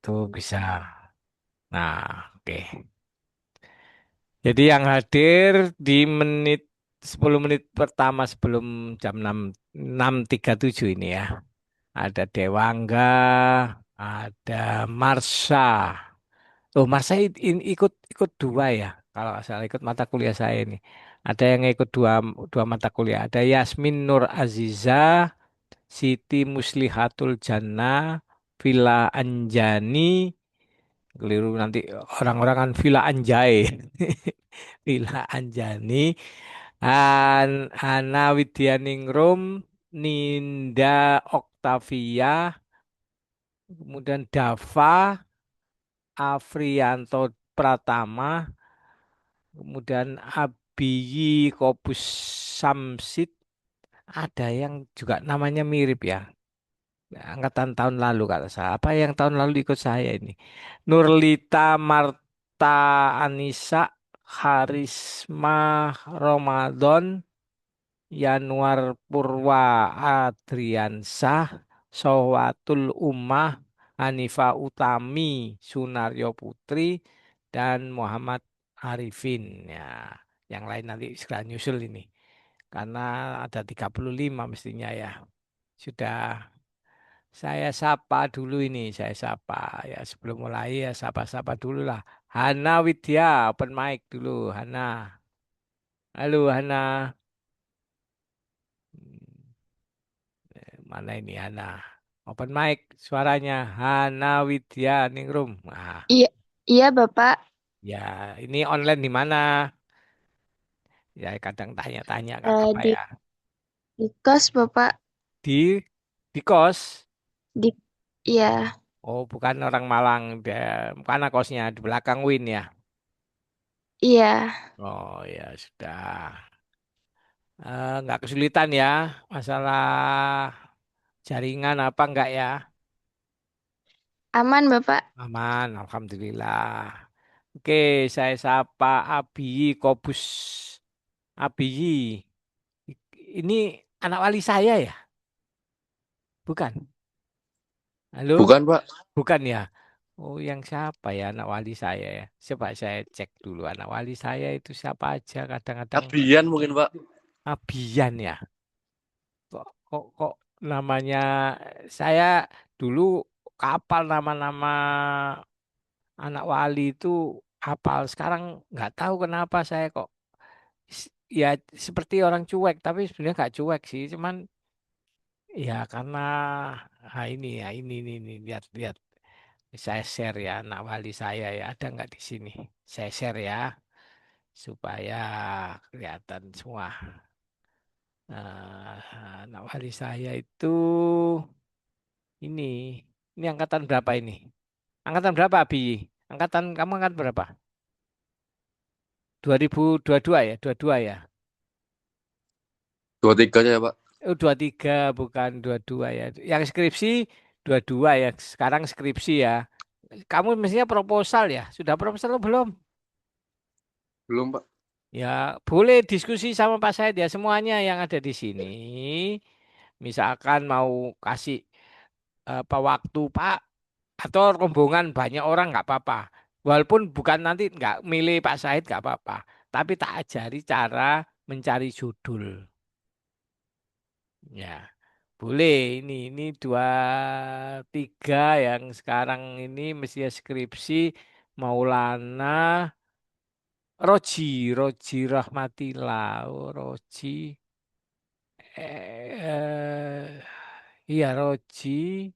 itu bisa. Nah, oke. Jadi yang hadir di 10 menit pertama sebelum jam 6.37 ini ya. Ada Dewangga, ada Marsha. Oh, Marsha ikut ikut dua ya. Kalau nggak salah ikut mata kuliah saya ini. Ada yang ikut dua mata kuliah. Ada Yasmin Nur Aziza, Siti Muslihatul Jannah, Villa Anjani. Keliru nanti orang-orang kan Villa Anjay. Villa Anjani. Ana Widyaningrum, Ninda Oktavia, kemudian Dava, Afrianto Pratama, kemudian Abiyi Kobus Samsid, ada yang juga namanya mirip ya. Angkatan tahun lalu kalau saya. Apa yang tahun lalu ikut saya ini? Nurlita Marta Anissa, Harisma Ramadan, Yanuar Purwa Adriansah, Sowatul Ummah, Hanifah Utami, Sunaryo Putri, dan Muhammad Arifin. Ya, yang lain nanti segera nyusul ini. Karena ada 35 mestinya ya. Sudah saya sapa dulu ini, saya sapa. Ya sebelum mulai ya sapa-sapa dulu lah. Hana Widya, open mic dulu, Hana. Halo Hana. Hmm. Mana ini Hana? Open mic suaranya Hana Widya Ningrum. Ah, Iya, iya Bapak. ya ini online di mana? Ya kadang tanya-tanya nggak apa-apa Di ya. kos Bapak. Di di kos. Di iya, Oh bukan orang Malang, mana kosnya di belakang Win ya. iya. Oh ya sudah. Nggak kesulitan ya masalah jaringan apa enggak ya? Aman Bapak. Aman, alhamdulillah. Oke, saya sapa Abi Kobus. Abi, ini anak wali saya ya? Bukan? Halo? Bukan, Pak. Bukan ya? Oh, yang siapa ya anak wali saya ya? Coba saya cek dulu anak wali saya itu siapa aja. Kadang-kadang Abian mungkin, Pak. Abian ya. Kok namanya saya dulu kapal nama-nama anak wali itu hafal. Sekarang nggak tahu kenapa saya kok ya seperti orang cuek, tapi sebenarnya nggak cuek sih. Cuman ya karena ini lihat-lihat saya share ya anak wali saya ya ada nggak di sini? Saya share ya supaya kelihatan semua. Nah, anak wali saya itu ini ini angkatan berapa ini? Angkatan berapa Abi? Angkatan kamu angkatan berapa? 2022 ya, 22 ya. 23 ya, Pak. Oh, 23 bukan 22 ya. Yang skripsi 22 ya. Sekarang skripsi ya. Kamu mestinya proposal ya. Sudah proposal atau belum? Belum, Pak. Ya, boleh diskusi sama Pak Said ya. Semuanya yang ada di sini. Misalkan mau kasih apa waktu Pak atau rombongan banyak orang nggak apa-apa. Walaupun bukan nanti nggak milih Pak Said nggak apa-apa. Tapi tak ajari cara mencari judul. Ya. Boleh, ini dua tiga yang sekarang ini mesti skripsi Maulana Roji Rahmatillah, oh, Roji, iya Roji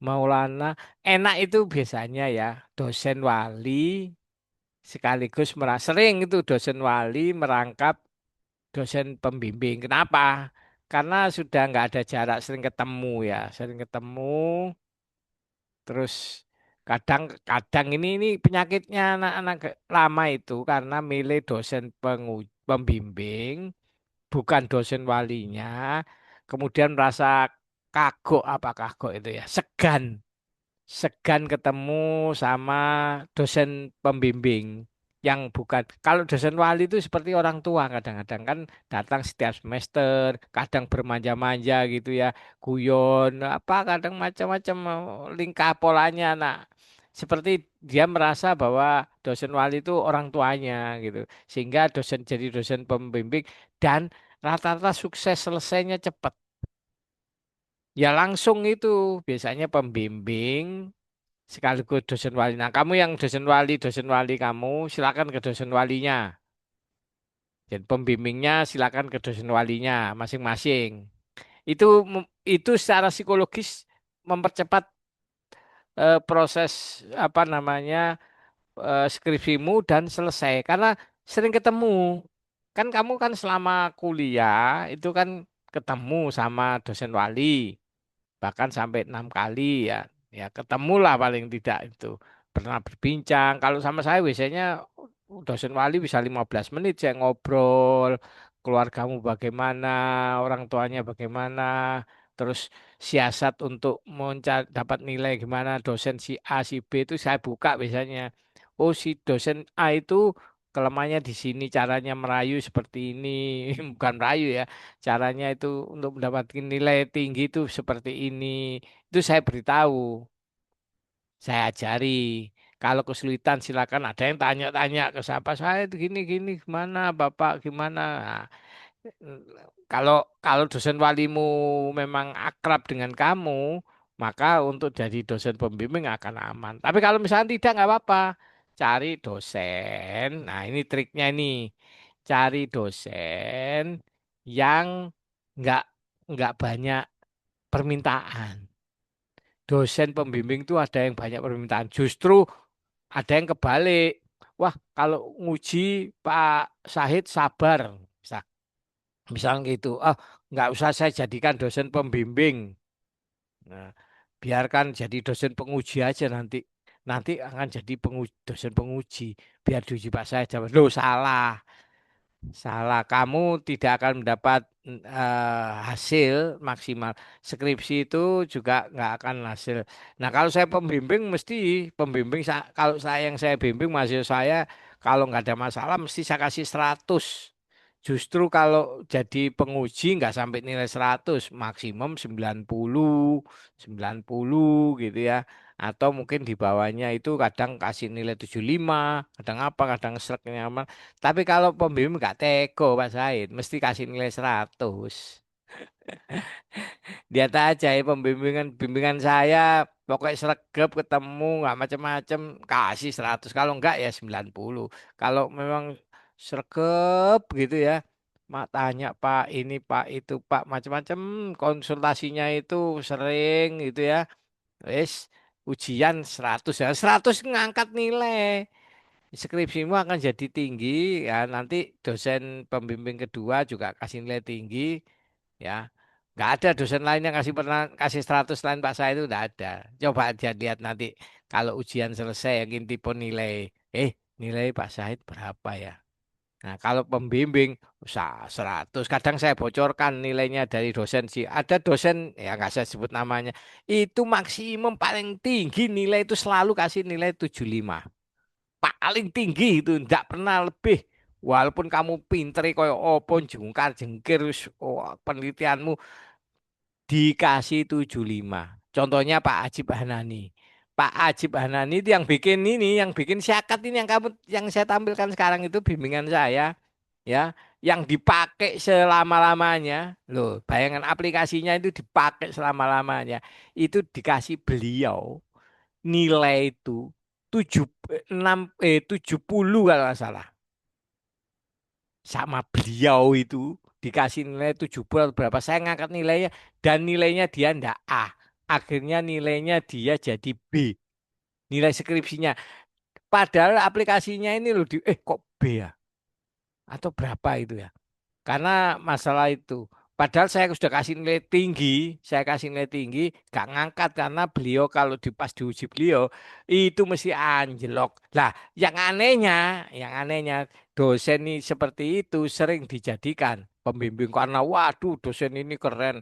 Maulana, enak itu biasanya ya dosen wali sekaligus sering itu dosen wali merangkap dosen pembimbing. Kenapa? Karena sudah nggak ada jarak sering ketemu ya, sering ketemu. Terus kadang ini penyakitnya anak-anak lama itu karena milih dosen pembimbing bukan dosen walinya, kemudian merasa kagok apa kagok itu ya, segan ketemu sama dosen pembimbing. yang bukan. Kalau dosen wali itu seperti orang tua kadang-kadang kan datang setiap semester, kadang bermanja-manja gitu ya, guyon apa kadang macam-macam lingkah polanya. Nah, seperti dia merasa bahwa dosen wali itu orang tuanya gitu. Sehingga jadi dosen pembimbing dan rata-rata sukses selesainya cepat. Ya langsung itu biasanya pembimbing sekaligus dosen wali. Nah, kamu yang dosen wali kamu silakan ke dosen walinya. Dan pembimbingnya silakan ke dosen walinya masing-masing. Itu secara psikologis mempercepat proses apa namanya skripsimu dan selesai karena sering ketemu. Kan kamu kan selama kuliah itu kan ketemu sama dosen wali bahkan sampai 6 kali ya. Ya ketemulah paling tidak itu pernah berbincang. Kalau sama saya biasanya dosen wali bisa 15 menit saya ngobrol, keluargamu bagaimana, orang tuanya bagaimana, terus siasat untuk dapat nilai gimana, dosen si A si B itu saya buka biasanya. Oh si dosen A itu kelemahannya di sini, caranya merayu seperti ini, bukan merayu ya, caranya itu untuk mendapatkan nilai tinggi itu seperti ini. Itu saya beritahu, saya ajari. Kalau kesulitan silakan ada yang tanya-tanya ke siapa saya itu gini-gini gimana, Bapak gimana. Nah, kalau kalau dosen walimu memang akrab dengan kamu, maka untuk jadi dosen pembimbing akan aman. Tapi kalau misalnya tidak nggak apa-apa, cari dosen. Nah ini triknya ini, cari dosen yang nggak nggak banyak permintaan. Dosen pembimbing itu ada yang banyak permintaan. Justru ada yang kebalik. Wah, kalau nguji Pak Sahid sabar. Misal, misalnya gitu. Ah, nggak usah saya jadikan dosen pembimbing. Nah, biarkan jadi dosen penguji aja nanti. Nanti akan jadi dosen penguji. Biar diuji Pak Sahid. Loh, salah. Salah, kamu tidak akan mendapat hasil maksimal. Skripsi itu juga nggak akan hasil. Nah, kalau saya pembimbing mesti kalau saya yang saya bimbing mahasiswa saya kalau nggak ada masalah mesti saya kasih 100. Justru kalau jadi penguji nggak sampai nilai 100, maksimum 90 gitu ya. Atau mungkin di bawahnya itu kadang kasih nilai 75, kadang apa, kadang seraknya. Tapi kalau pembimbing nggak teko Pak Said, mesti kasih nilai 100. Lihat aja ya bimbingan saya, pokoknya sregep ketemu nggak macam-macam kasih 100. Kalau enggak ya 90. Kalau memang sregep gitu ya, mak tanya Pak ini Pak itu Pak macam-macam konsultasinya itu sering gitu ya. Wes ujian 100 ya, 100 ngangkat nilai. Skripsimu akan jadi tinggi ya nanti dosen pembimbing kedua juga kasih nilai tinggi ya nggak ada dosen lain yang kasih 100 selain Pak saya itu nggak ada. Coba aja lihat nanti kalau ujian selesai yang tipe nilai eh nilai Pak Syahid berapa ya. Nah kalau pembimbing usah 100 kadang saya bocorkan nilainya dari dosen sih ada dosen ya nggak saya sebut namanya itu maksimum paling tinggi nilai itu selalu kasih nilai 75 paling tinggi itu ndak pernah lebih walaupun kamu pinter koyo opo jungkar jengkir penelitianmu dikasih 75. Contohnya Pak Ajib Hanani. Pak Ajib Hanani itu yang bikin ini yang bikin syakat ini yang saya tampilkan sekarang itu bimbingan saya ya yang dipakai selama-lamanya loh bayangan aplikasinya itu dipakai selama-lamanya itu dikasih beliau nilai itu 70 kalau nggak salah sama beliau itu dikasih nilai 70 atau berapa saya ngangkat nilainya dan nilainya dia ndak A akhirnya nilainya dia jadi B nilai skripsinya padahal aplikasinya ini loh kok B ya atau berapa itu ya karena masalah itu. Padahal saya sudah kasih nilai tinggi, saya kasih nilai tinggi, gak ngangkat karena beliau kalau pas diuji beliau itu mesti anjlok. Lah, yang anehnya dosen ini seperti itu sering dijadikan pembimbing karena waduh dosen ini keren.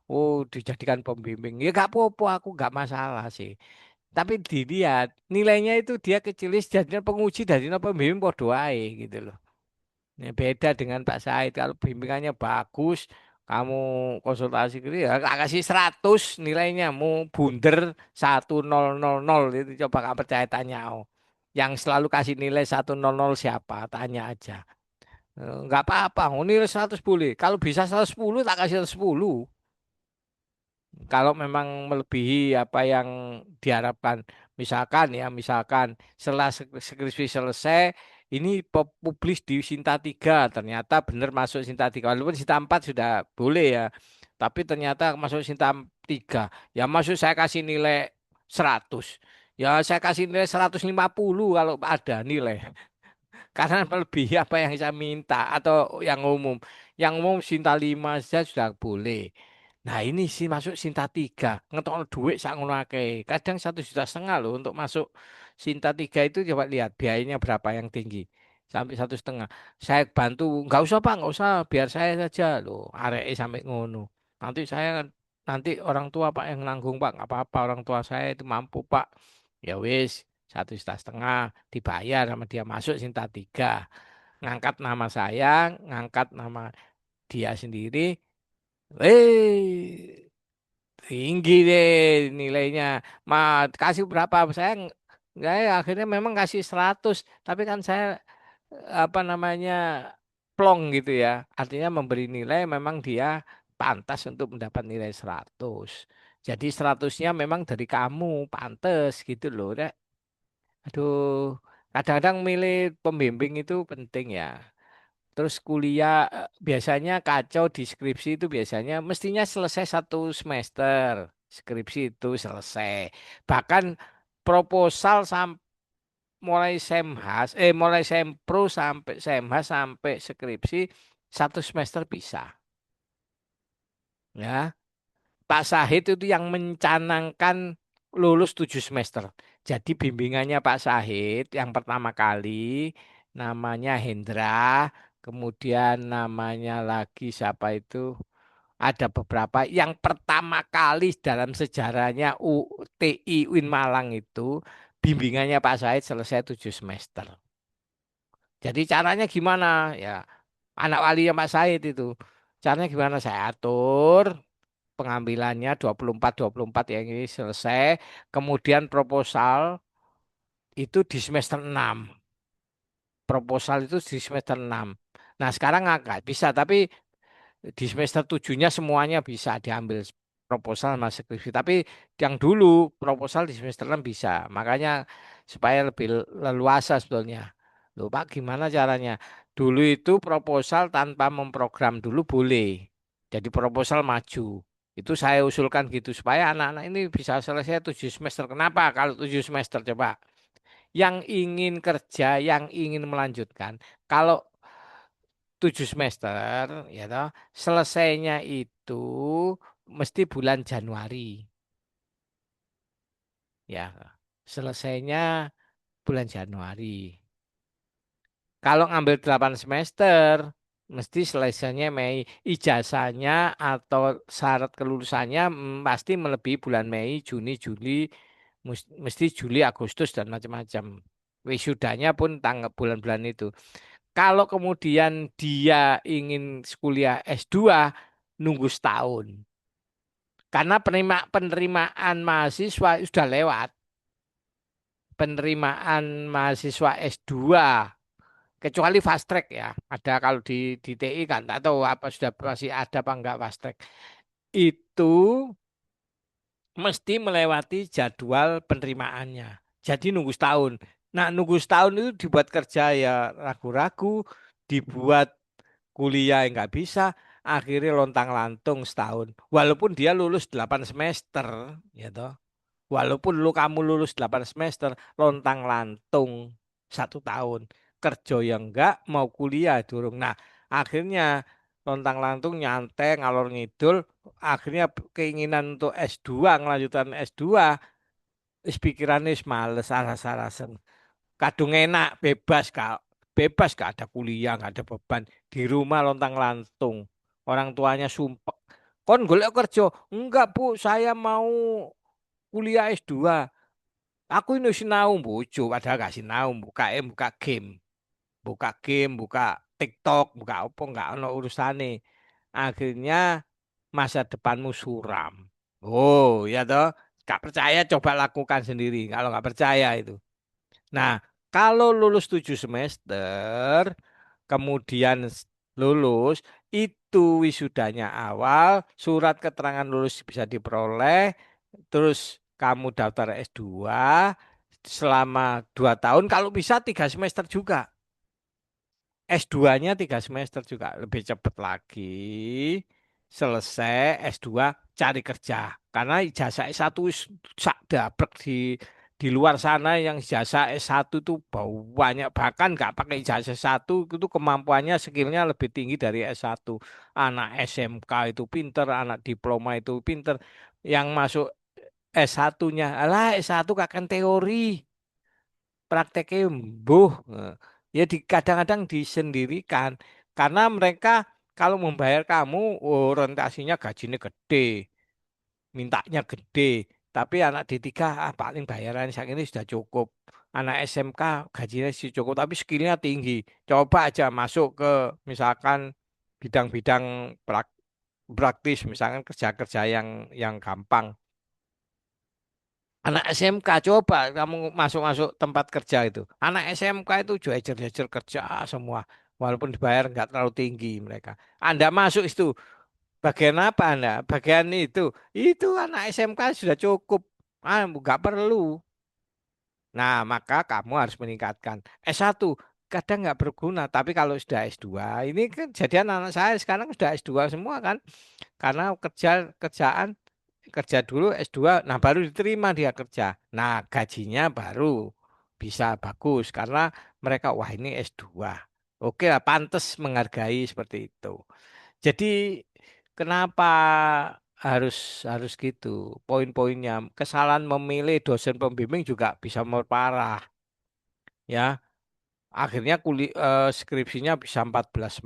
Oh, dijadikan pembimbing. Ya gak apa-apa, aku gak masalah sih. Tapi dilihat nilainya itu dia kecilis jadi penguji dari pembimbing podo ae gitu loh. Ya, beda dengan Pak Said. Kalau bimbingannya bagus, kamu konsultasi gitu ya tak kasih 100 nilainya. Mau bunder 1000 itu coba nggak percaya tanya. Oh. Yang selalu kasih nilai 100 siapa? Tanya aja. Nggak apa-apa, oh, nilai 100 boleh. Kalau bisa 110 tak kasih 110. Kalau memang melebihi apa yang diharapkan, misalkan setelah skripsi selesai, ini publis di Sinta 3, ternyata benar masuk Sinta 3, walaupun Sinta 4 sudah boleh ya, tapi ternyata masuk Sinta 3, ya masuk saya kasih nilai 100, ya saya kasih nilai 150 kalau ada nilai. Karena melebihi apa yang saya minta atau yang umum. Yang umum Sinta 5 saja sudah boleh. Nah ini sih masuk Sinta 3. Ngetokno duit sak ngono akeh. Kadang 1,5 juta loh untuk masuk Sinta 3 itu coba lihat biayanya berapa yang tinggi. Sampai 1,5. Saya bantu, nggak usah Pak, nggak usah, biar saya saja loh. Arek sampai ngono. Nanti saya nanti orang tua Pak yang nanggung Pak, nggak apa-apa orang tua saya itu mampu Pak. Ya wis, 1,5 juta dibayar sama dia masuk Sinta 3. Ngangkat nama saya, ngangkat nama dia sendiri. Tinggi deh nilainya. Kasih berapa? Saya akhirnya memang kasih 100, tapi kan saya apa namanya plong gitu ya. Artinya memberi nilai memang dia pantas untuk mendapat nilai 100. Jadi 100-nya memang dari kamu, pantas gitu loh. Rek. Aduh, kadang-kadang milih pembimbing itu penting ya. Terus kuliah biasanya kacau di skripsi itu biasanya mestinya selesai 1 semester. Skripsi itu selesai. Bahkan proposal mulai semhas, mulai sempro sampai semhas sampai skripsi 1 semester bisa. Ya, Pak Sahid itu yang mencanangkan lulus 7 semester. Jadi bimbingannya Pak Sahid yang pertama kali namanya Hendra, kemudian namanya lagi siapa itu? Ada beberapa yang pertama kali dalam sejarahnya UTI UIN Malang itu bimbingannya Pak Sahid selesai 7 semester. Jadi caranya gimana? Ya, anak wali yang Pak Said itu. Caranya gimana? Saya atur pengambilannya 24 yang ini selesai. Kemudian proposal itu di semester 6. Proposal itu di semester 6. Nah, sekarang nggak bisa, tapi di semester 7-nya semuanya bisa diambil proposal sama skripsi. Tapi yang dulu proposal di semester 6 bisa. Makanya supaya lebih leluasa sebetulnya. Loh Pak, gimana caranya? Dulu itu proposal tanpa memprogram dulu boleh. Jadi proposal maju. Itu saya usulkan gitu supaya anak-anak ini bisa selesai 7 semester. Kenapa kalau 7 semester coba? Yang ingin kerja, yang ingin melanjutkan. Kalau 7 semester, ya toh, selesainya itu mesti bulan Januari, ya. Selesainya bulan Januari. Kalau ngambil 8 semester, mesti selesainya Mei. Ijazahnya atau syarat kelulusannya pasti melebihi bulan Mei, Juni, Juli, mesti Juli, Agustus dan macam-macam. Wisudanya pun tanggal bulan-bulan itu. Kalau kemudian dia ingin kuliah S2, nunggu setahun. Karena penerimaan mahasiswa sudah lewat. Penerimaan mahasiswa S2. Kecuali fast track ya. Ada kalau di TI kan, tak tahu apa sudah masih ada apa enggak fast track. Itu mesti melewati jadwal penerimaannya. Jadi nunggu setahun. Nah, nunggu setahun itu dibuat kerja ya ragu-ragu, dibuat kuliah nggak bisa, akhirnya lontang-lantung setahun. Walaupun dia lulus 8 semester, ya toh. Walaupun kamu lulus 8 semester, lontang-lantung 1 tahun. Kerja yang enggak, mau kuliah durung. Nah, akhirnya lontang-lantung nyantai ngalor ngidul, akhirnya keinginan untuk S2, ngelanjutan S2, is pikirannya is males, alas-alasan. Kadung enak, bebas gak ada kuliah, gak ada beban. Di rumah lontang-lantung. Orang tuanya sumpek. Kon golek kerja? Enggak Bu, saya mau kuliah S2. Aku ini sinau bojo, padahal gak sinau, buka game, buka TikTok, buka apa nggak ono urusane. Akhirnya masa depanmu suram. Oh, ya toh. Gak percaya coba lakukan sendiri. Kalau nggak percaya itu. Nah, kalau lulus 7 semester, kemudian lulus, itu wisudanya awal, surat keterangan lulus bisa diperoleh, terus kamu daftar S2 selama 2 tahun, kalau bisa 3 semester juga. S2-nya 3 semester juga lebih cepat lagi. Selesai S2 cari kerja. Karena ijazah S1 sak dabrek di luar sana yang ijazah S1 itu banyak, bahkan nggak pakai ijazah S1 itu kemampuannya skillnya lebih tinggi dari S1. Anak SMK itu pinter, anak diploma itu pinter. Yang masuk S1-nya, alah S1 kan teori prakteknya mbuh. Ya kadang-kadang disendirikan karena mereka kalau membayar kamu orientasinya gajinya gede, mintanya gede. Tapi anak D3 paling bayaran saat ini sudah cukup. Anak SMK gajinya sih cukup tapi skillnya tinggi. Coba aja masuk ke misalkan bidang-bidang praktis, misalkan kerja-kerja yang gampang. Anak SMK coba kamu masuk-masuk tempat kerja itu. Anak SMK itu jejer-jejer kerja semua. Walaupun dibayar nggak terlalu tinggi mereka. Anda masuk itu bagian apa Anda? Bagian itu. Itu anak SMK sudah cukup. Ah, nggak perlu. Nah, maka kamu harus meningkatkan. S1 kadang nggak berguna. Tapi kalau sudah S2, ini kan jadian anak saya sekarang sudah S2 semua kan. Karena kerjaan kerja dulu S2, nah baru diterima dia kerja. Nah, gajinya baru bisa bagus karena mereka wah ini S2. Oke lah, pantas menghargai seperti itu. Jadi kenapa harus harus gitu? Poin-poinnya kesalahan memilih dosen pembimbing juga bisa memperparah ya. Akhirnya skripsinya bisa 14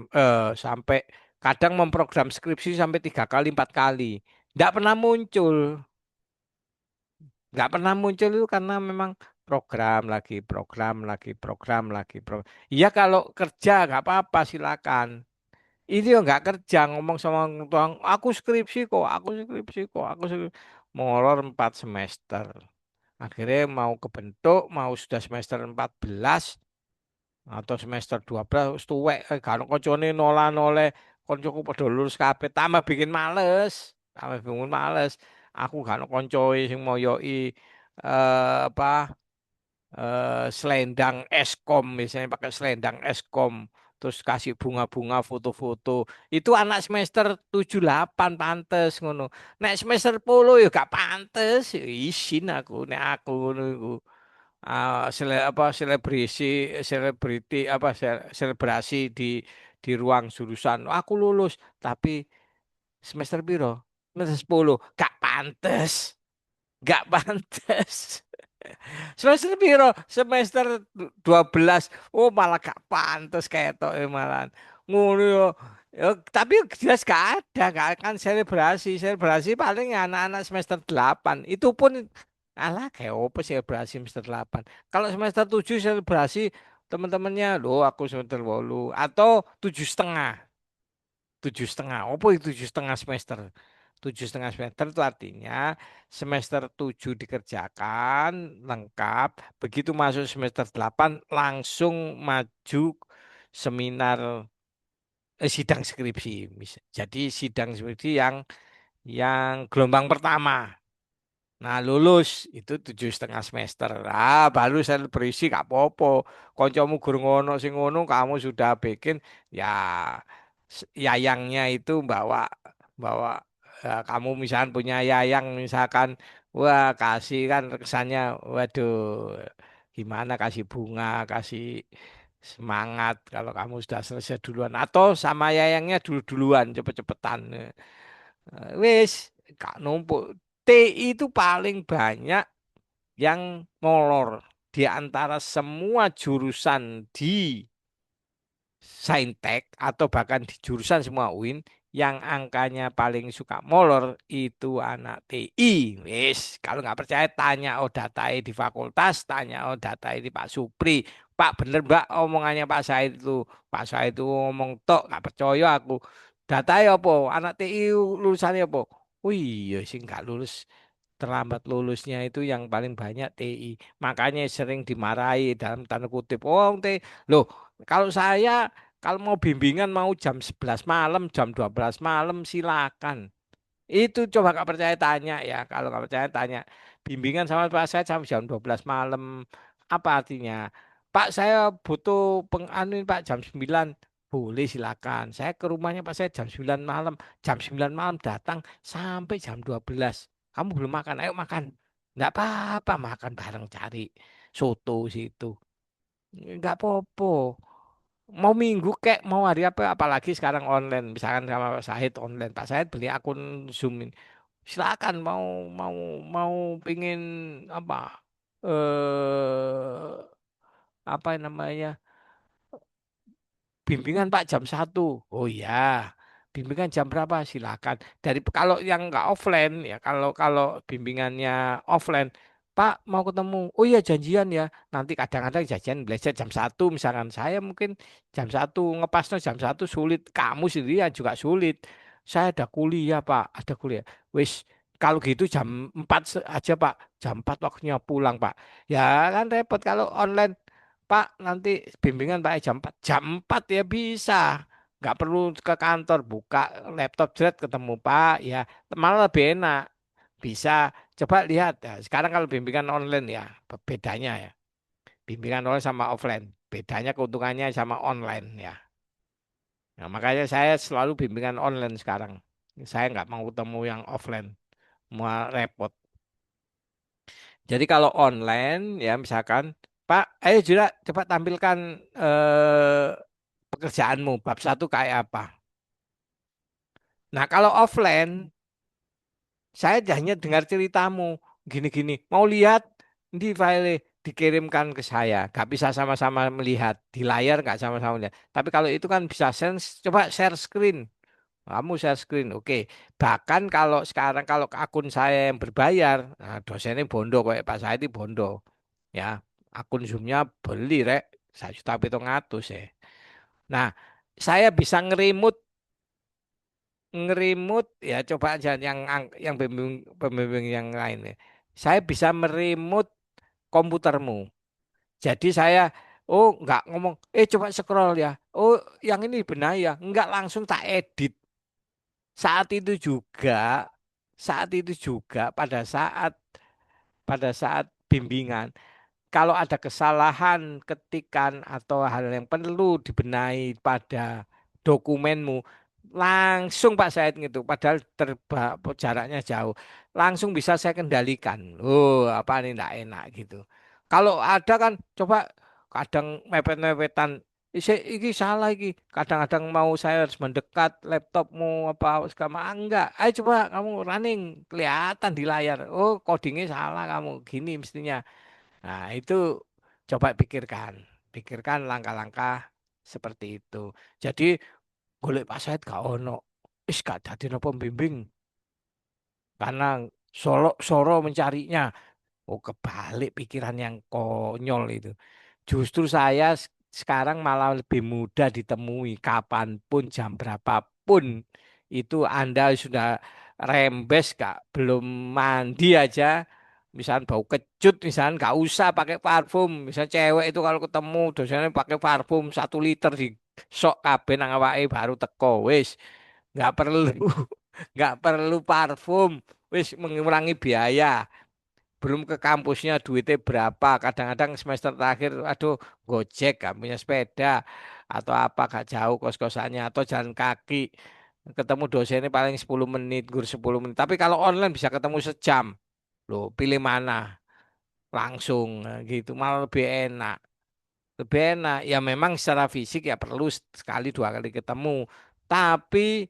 sampai kadang memprogram skripsi sampai 3 kali 4 kali. Tidak pernah muncul. Nggak pernah muncul itu karena memang program lagi. Iya kalau kerja nggak apa-apa silakan. Ini yo nggak kerja ngomong sama orang tua, aku skripsi kok, molor 4 semester. Akhirnya mau kebentuk, mau sudah semester 14 atau semester 12 wis tuwek gak ono koncone nola-nole koncoku padha lulus kabeh tambah bikin males. Tambah bikin males. Aku gak ono koncoe sing moyoki apa selendang eskom misalnya pakai selendang eskom terus kasih bunga-bunga foto-foto itu anak semester 7 8 pantes ngono nek semester 10 ya gak pantes ya isin aku nek aku ngono iku selebrasi selebrasi di ruang jurusan aku lulus tapi semester piro semester 10 gak pantes gak pantes. Semester piro? Semester 12. Oh, malah gak pantes kayak tok malahan. Ngono yo. Yo, tapi jelas gak ada, gak akan selebrasi. Selebrasi paling ya anak-anak semester 8. Itu pun alah kayak apa selebrasi semester 8. Kalau semester 7 selebrasi teman-temannya, loh aku semester 8 atau 7,5. 7,5. Apa itu 7,5 semester? 7,5 semester itu artinya semester 7 dikerjakan lengkap. Begitu masuk semester 8 langsung maju seminar sidang skripsi. Jadi sidang skripsi yang gelombang pertama. Nah, lulus itu 7,5 semester. Ah, baru selebrasi gak apa-apa. Koncomu guru ngono sing ngono kamu sudah bikin ya yayangnya itu bawa bawa kamu misalkan punya yayang misalkan wah kasih kan kesannya waduh gimana kasih bunga, kasih semangat kalau kamu sudah selesai duluan atau sama yayangnya dulu-duluan cepet-cepetan. Wis gak numpuk. TI itu paling banyak yang molor di antara semua jurusan di Saintek atau bahkan di jurusan semua UIN yang angkanya paling suka molor itu anak TI. Wis, kalau nggak percaya tanya oh datai di fakultas, tanya oh datai di Pak Supri. Pak bener Mbak omongannya Pak Said itu. Pak Said itu ngomong tok nggak percaya aku. Datai apa? Anak TI lulusannya apa? Oh iya sih nggak lulus, terlambat lulusnya itu yang paling banyak TI. Makanya sering dimarahi dalam tanda kutip. Oh, loh, kalau saya kalau mau bimbingan mau jam 11 malam, jam 12 malam silakan. Itu coba nggak percaya tanya ya. Kalau nggak percaya tanya. Bimbingan sama Pak saya sampai jam 12 malam. Apa artinya? Pak saya butuh penganuin Pak jam 9. Boleh silakan. Saya ke rumahnya Pak saya jam 9 malam. Jam 9 malam datang sampai jam 12. Kamu belum makan, ayo makan. Enggak apa-apa makan bareng cari soto situ. Enggak apa-apa. Mau minggu kek, mau hari apa, apalagi sekarang online. Misalkan sama Pak Sahid online. Pak Sahid beli akun Zoom ini. Silakan mau mau mau pingin apa apa namanya bimbingan Pak jam 1. Oh iya. Bimbingan jam berapa? Silakan. Dari kalau yang nggak offline ya, kalau kalau bimbingannya offline, Pak mau ketemu. Oh iya janjian ya. Nanti kadang-kadang janjian belajar jam 1 misalkan. Saya mungkin jam 1 ngepasnya jam 1 sulit. Kamu sendiri ya juga sulit. Saya ada kuliah Pak, ada kuliah. Wis kalau gitu jam 4 aja Pak. Jam 4 waktunya pulang Pak. Ya kan repot kalau online. Pak, nanti bimbingan Pak jam 4. Jam 4 ya bisa. Nggak perlu ke kantor, buka laptop jerat ketemu Pak. Ya, malah lebih enak. Bisa. Coba lihat. Ya, sekarang kalau bimbingan online ya, bedanya ya. Bimbingan online sama offline. Bedanya keuntungannya sama online ya. Nah, makanya saya selalu bimbingan online sekarang. Saya nggak mau ketemu yang offline. Mau repot. Jadi kalau online ya misalkan, Pak, ayo juga coba tampilkan pekerjaanmu bab 1 kayak apa. Nah kalau offline, saya hanya dengar ceritamu gini-gini. Mau lihat di file dikirimkan ke saya. Gak bisa sama-sama melihat di layar, gak sama-sama melihat. Tapi kalau itu kan bisa sense, coba share screen. Kamu share screen, oke. Bahkan kalau sekarang kalau akun saya yang berbayar, nah dosennya bondo kayak Pak saya itu bondo. Ya, akun Zoom-nya beli rek 1,7 juta ya. Nah, saya bisa ngerimut ya coba aja yang pembimbing yang lain ya. Saya bisa merimut komputermu. Jadi saya oh nggak ngomong coba scroll ya. Oh yang ini benar ya. Enggak langsung tak edit. Saat itu juga saat itu juga pada saat bimbingan kalau ada kesalahan ketikan atau hal yang perlu dibenahi pada dokumenmu, langsung Pak Said gitu, padahal jaraknya jauh, langsung bisa saya kendalikan. Oh, apa ini enggak enak gitu. Kalau ada kan, coba kadang mepet-mepetan, iki salah iki. Kadang-kadang mau saya harus mendekat laptopmu apa segala enggak. Ayo coba kamu running kelihatan di layar. Oh, codingnya salah kamu. Gini mestinya. Nah, itu coba pikirkan. Pikirkan langkah-langkah seperti itu. Jadi, golek Pak Said gak ono. Gak dadi napa pembimbing. Karena Soro mencarinya. Oh, kebalik pikiran yang konyol itu. Justru saya sekarang malah lebih mudah ditemui kapanpun, jam berapapun. Itu Anda sudah rembes kak, belum mandi aja. Misalnya bau kecut, misalnya nggak usah pakai parfum. Misalnya cewek itu kalau ketemu dosennya pakai parfum 1 liter di sok kabeh nang awake baru teko. Wis, nggak perlu nggak perlu parfum. Wis mengurangi biaya, belum ke kampusnya duitnya berapa, kadang-kadang semester terakhir aduh gojek gak punya sepeda atau apa gak jauh kos-kosannya atau jalan kaki ketemu dosennya paling 10 menit gur 10 menit tapi kalau online bisa ketemu sejam. Loh pilih mana, langsung gitu malah lebih enak ya memang secara fisik ya perlu sekali 2 kali ketemu tapi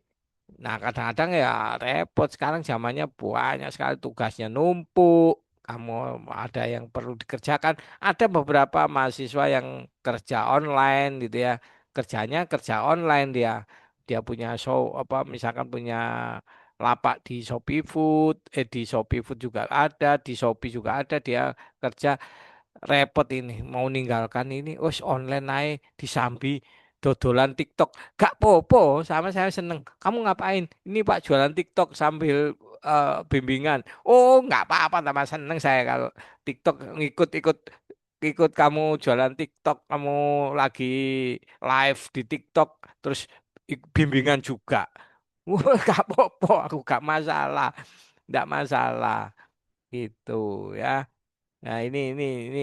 nah kadang-kadang ya repot sekarang zamannya banyak sekali tugasnya numpuk kamu ada yang perlu dikerjakan ada beberapa mahasiswa yang kerja online gitu ya kerjanya kerja online dia dia punya show apa misalkan punya lapak di Shopee Food, di Shopee Food juga ada, di Shopee juga ada dia kerja repot ini mau ninggalkan ini online naik disambi dodolan TikTok gak popo sama saya seneng kamu ngapain ini Pak jualan TikTok sambil bimbingan oh nggak apa-apa tambah seneng saya kalau TikTok ngikut-ikut ikut kamu jualan TikTok kamu lagi live di TikTok terus bimbingan juga wah gak popo aku gak masalah nggak masalah gitu ya. Nah, ini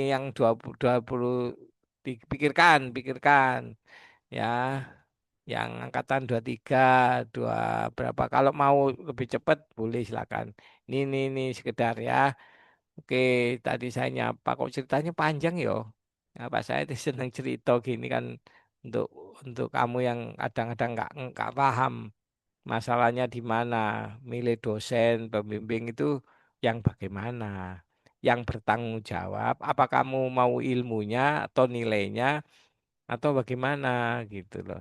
yang 20 pikirkan, pikirkan ya. Yang angkatan 23 dua berapa kalau mau lebih cepat boleh silakan. Ini sekedar ya. Oke, tadi saya nyapa kok ceritanya panjang yo. Apa saya itu senang cerita gini kan untuk untuk kamu yang kadang-kadang nggak paham masalahnya di mana, milih dosen, pembimbing itu yang bagaimana, yang bertanggung jawab, apa kamu mau ilmunya atau nilainya atau bagaimana gitu loh.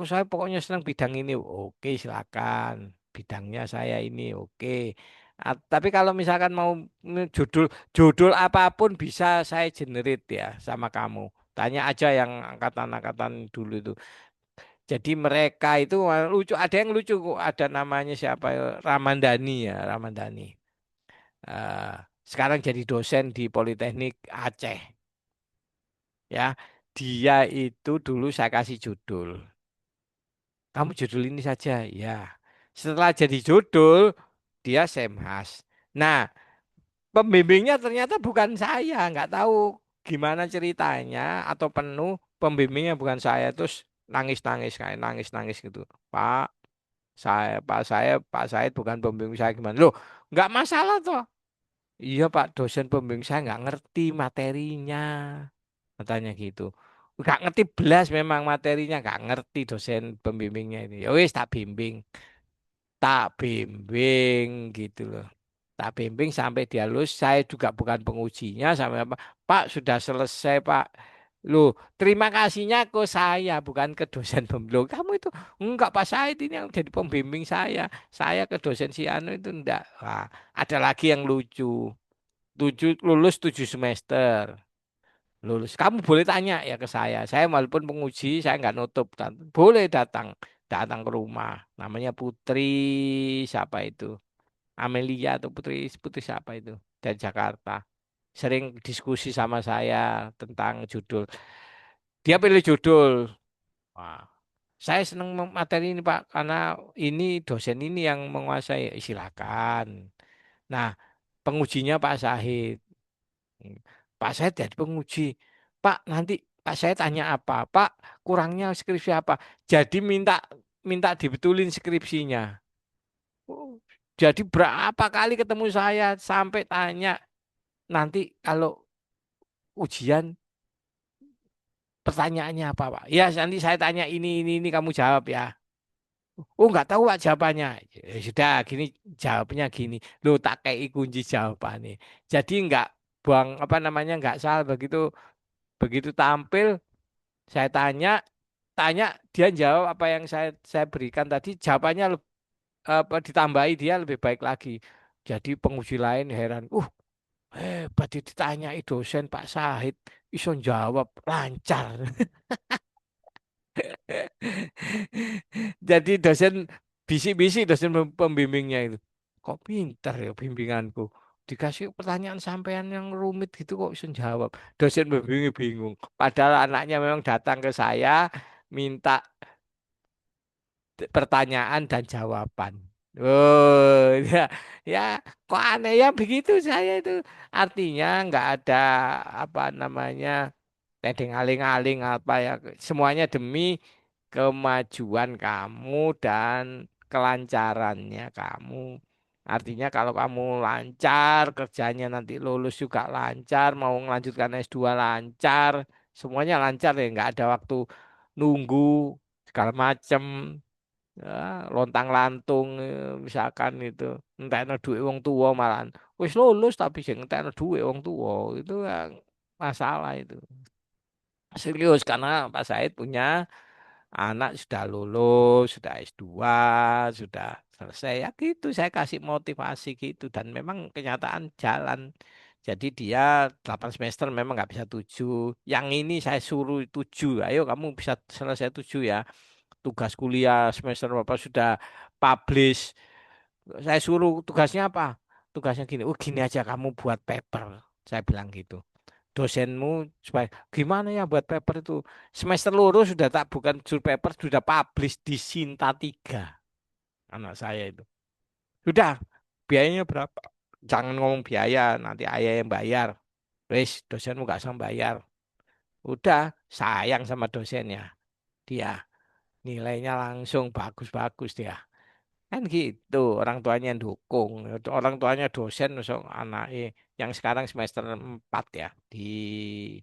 Saya pokoknya senang bidang ini, oke silakan. Bidangnya saya ini, oke. Tapi kalau misalkan mau judul judul apapun bisa saya generate ya sama kamu. Tanya aja yang angkatan-angkatan dulu itu. Jadi mereka itu lucu, ada yang lucu kok, ada namanya siapa ya, Ramandani ya, Ramandani. Eh, Sekarang jadi dosen di Politeknik Aceh. Ya, dia itu dulu saya kasih judul. Kamu judul ini saja, ya. Setelah jadi judul, dia Semhas. Nah, pembimbingnya ternyata bukan saya, nggak tahu gimana ceritanya atau penuh pembimbingnya bukan saya, terus nangis-nangis kayak nangis-nangis gitu. Pak, Pak Said bukan pembimbing saya gimana? Loh, nggak masalah toh. Iya Pak, dosen pembimbing saya nggak ngerti materinya, katanya gitu. Nggak ngerti belas memang materinya, nggak ngerti dosen pembimbingnya ini. Ya wis tak bimbing gitu loh. Tak bimbing sampai dia lulus. Saya juga bukan pengujinya sampai apa. Pak sudah selesai Pak. Loh, terima kasihnya ke saya bukan ke dosen pembimbing. Loh, kamu itu enggak Pak Said ini yang jadi pembimbing saya. Saya ke dosen si Anu itu enggak. Wah, ada lagi yang lucu. Lulus 7 semester. Lulus. Kamu boleh tanya ya ke saya. Saya walaupun penguji, saya nggak nutup. Boleh datang ke rumah. Namanya Putri siapa itu? Amelia atau Putri Putri siapa itu dari Jakarta. Sering diskusi sama saya tentang judul. Dia pilih judul. Wah, saya senang materi ini Pak karena ini dosen ini yang menguasai. Silakan. Nah, pengujinya Pak Sahid. Hmm. Pak saya jadi penguji. Pak nanti Pak saya tanya apa? Pak kurangnya skripsi apa? Jadi minta minta dibetulin skripsinya. Oh, jadi berapa kali ketemu saya sampai tanya nanti kalau ujian pertanyaannya apa Pak? Ya nanti saya tanya ini kamu jawab ya. Oh nggak tahu Pak jawabannya. Ya, sudah gini jawabnya gini. Loh tak kayak kunci jawabannya. Jadi nggak buang apa namanya nggak salah begitu begitu tampil saya tanya dia jawab apa yang saya berikan tadi jawabannya apa ditambahi dia lebih baik lagi. Jadi penguji lain heran, hebat ditanyai dosen Pak Sahid, iso jawab lancar. Jadi dosen bisi-bisi dosen pembimbingnya itu. Kok pintar ya bimbinganku. Dikasih pertanyaan sampean yang rumit gitu kok iso jawab. Dosen pembimbing bingung. Padahal anaknya memang datang ke saya minta pertanyaan dan jawaban. Oh, ya, ya, kok aneh ya begitu saya itu. Artinya nggak ada apa namanya tedeng aling-aling apa ya. Semuanya demi kemajuan kamu dan kelancarannya kamu. Artinya kalau kamu lancar, kerjanya nanti lulus juga lancar, mau melanjutkan S2 lancar, semuanya lancar ya, nggak ada waktu nunggu segala macem. Ya, lontang-lantung misalkan itu entekno duit wong tua malahan wis lulus tapi sing entekno duit wong tua itu yang masalah itu serius karena Pak Said punya anak sudah lulus, sudah S2, sudah selesai. Ya gitu, saya kasih motivasi gitu. Dan memang kenyataan jalan. Jadi dia 8 semester memang nggak bisa 7. Yang ini saya suruh 7. Ayo kamu bisa selesai 7 ya. Tugas kuliah semester berapa sudah publish. Saya suruh tugasnya apa? Tugasnya gini, oh gini aja kamu buat paper. Saya bilang gitu. Dosenmu supaya gimana ya buat paper itu semester lurus sudah tak bukan jur paper sudah publish di Sinta 3 anak saya itu sudah biayanya berapa jangan ngomong biaya nanti ayah yang bayar wes dosenmu gak usah bayar udah sayang sama dosennya dia nilainya langsung bagus-bagus dia kan gitu orang tuanya yang dukung orang tuanya dosen so anak yang sekarang semester 4 ya di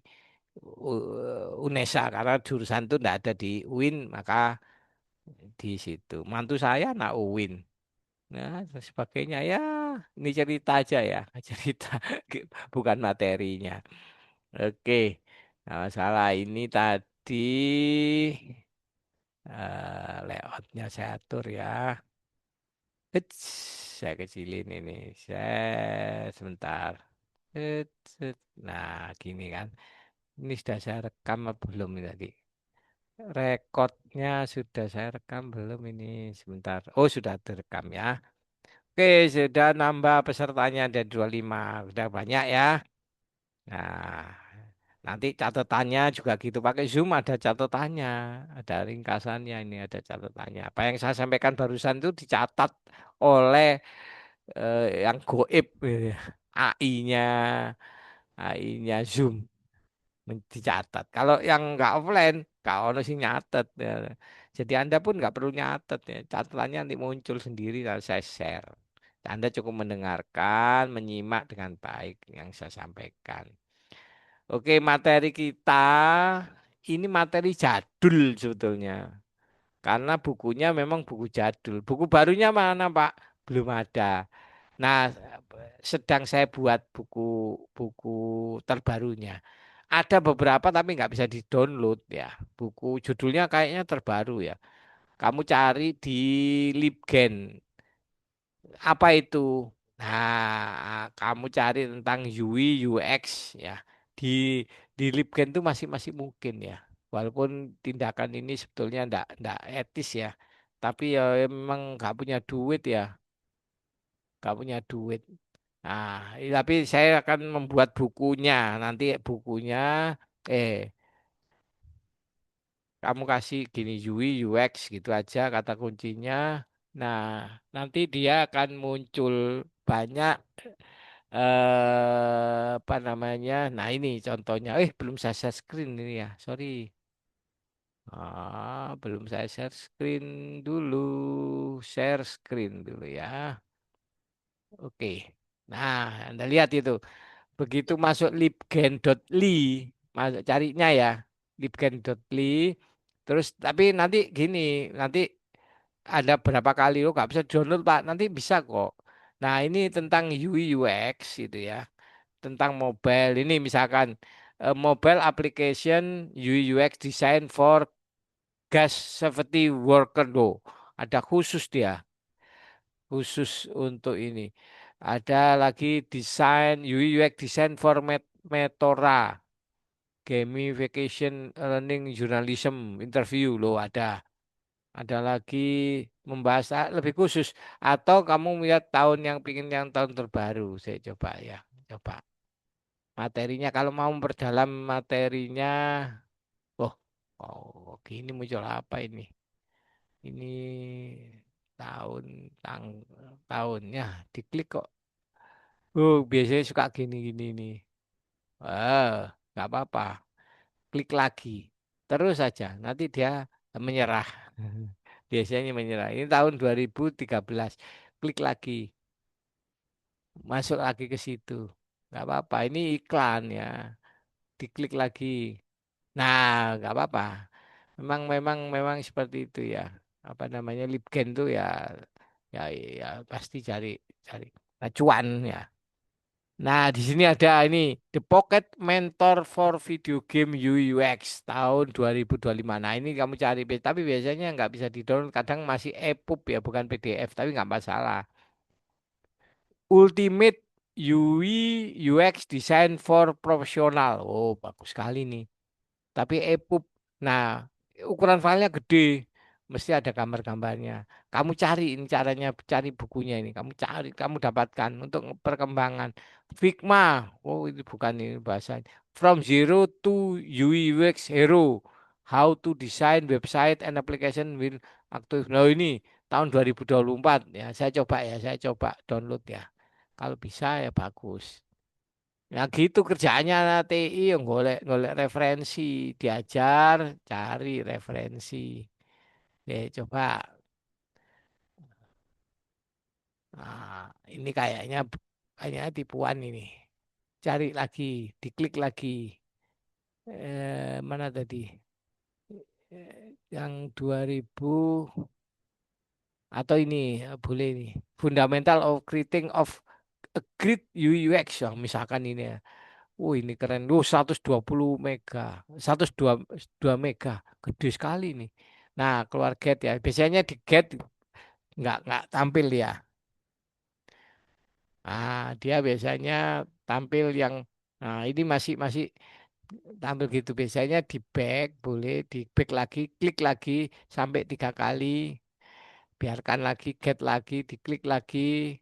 UNESA karena jurusan itu tidak ada di UIN maka di situ mantu saya anak UIN nah dan sebagainya ya ini cerita aja ya cerita bukan materinya oke nah, masalah ini tadi layoutnya saya atur ya. Eits, saya kecilin ini. Saya sebentar. Nah, gini kan. Ini sudah saya rekam apa belum ini tadi? Rekodnya sudah saya rekam belum ini? Sebentar. Oh, sudah direkam ya. Oke, sudah nambah pesertanya ada 25. Sudah banyak ya. Nah, nanti catatannya juga gitu. Pakai Zoom ada catatannya. Ada ringkasannya ini ada catatannya. Apa yang saya sampaikan barusan itu dicatat oleh yang goib AI-nya AI-nya Zoom dicatat. Kalau yang nggak offline nggak ono sih nyatet ya. Jadi Anda pun nggak perlu nyatet ya. Catatannya nanti muncul sendiri lalu saya share. Anda cukup mendengarkan, menyimak dengan baik yang saya sampaikan. Oke, materi kita ini materi jadul sebetulnya. Karena bukunya memang buku jadul. Buku barunya mana, Pak? Belum ada. Nah, sedang saya buat buku terbarunya. Ada beberapa tapi nggak bisa di-download ya. Buku judulnya kayaknya terbaru ya. Kamu cari di Libgen. Apa itu? Nah, kamu cari tentang UI UX ya. Di Libgen itu masih masih mungkin ya. Walaupun tindakan ini sebetulnya enggak etis ya. Tapi ya memang nggak punya duit ya. Nggak punya duit. Nah, tapi saya akan membuat bukunya. Nanti bukunya, eh, kamu kasih gini UI, UX gitu aja kata kuncinya. Nah, nanti dia akan muncul banyak, apa namanya. Nah, ini contohnya. Belum saya share screen ini ya. Sorry. Belum saya share screen dulu. Share screen dulu ya. Oke. Nah, Anda lihat itu. Begitu masuk libgen.ly, masuk carinya ya, libgen.ly. Terus tapi nanti gini, nanti ada berapa kali lo nggak bisa download Pak, nanti bisa kok. Nah ini tentang UI UX itu ya, tentang mobile. Ini misalkan mobile application UI UX design for gas safety worker do. Ada khusus dia, khusus untuk ini. Ada lagi desain UI UX design for Metora, gamification learning journalism interview loh ada. Ada lagi membahas lebih khusus atau kamu lihat tahun yang pingin yang tahun terbaru saya coba ya. Coba materinya kalau mau memperdalam materinya. Oh, oh gini muncul apa ini? Ini tahun tahunnya diklik kok. Biasanya suka gini-gini nih. Nggak apa-apa. Klik lagi. Terus saja. Nanti dia menyerah. Biasanya menyerah. Ini tahun 2013. Klik lagi. Masuk lagi ke situ. Nggak apa-apa. Ini iklan ya. Diklik lagi. Nah, nggak apa-apa. Memang seperti itu ya. Apa namanya Libgen tuh ya, ya, ya pasti cari cari acuan ya. Nah, di sini ada ini The Pocket Mentor for Video Game UUX tahun 2025. Nah, ini kamu cari, tapi biasanya nggak bisa di-download. Kadang masih EPUB ya, bukan PDF, tapi nggak masalah. Ultimate UI UX Design for Professional. Oh, bagus sekali nih. Tapi EPUB. Nah, ukuran filenya gede. Mesti ada gambar-gambarnya. Kamu cari ini caranya, cari bukunya ini. Kamu cari, kamu dapatkan untuk perkembangan. Figma. Oh, ini bukan ini bahasa. From Zero to UI UX Hero. How to design website and application with active. Nah, ini tahun 2024 ya. Saya coba download ya. Kalau bisa ya bagus. Ya gitu kerjaannya TI yang golek referensi, diajar, cari referensi. Coba. Nah, ini kayaknya tipuan ini. Cari lagi, diklik lagi. Mana tadi? Yang 2000 atau ini boleh ini. Fundamental of Creating of a Great UX yang misalkan ini ya. Ini keren. 120 mega. 102 mega. Gede sekali nih. Nah, keluar get ya. Biasanya di get nggak tampil ya. Dia biasanya tampil yang ini masih masih tampil gitu. Biasanya di back, boleh di back lagi, klik lagi sampai 3 kali. Biarkan lagi, get lagi, diklik lagi.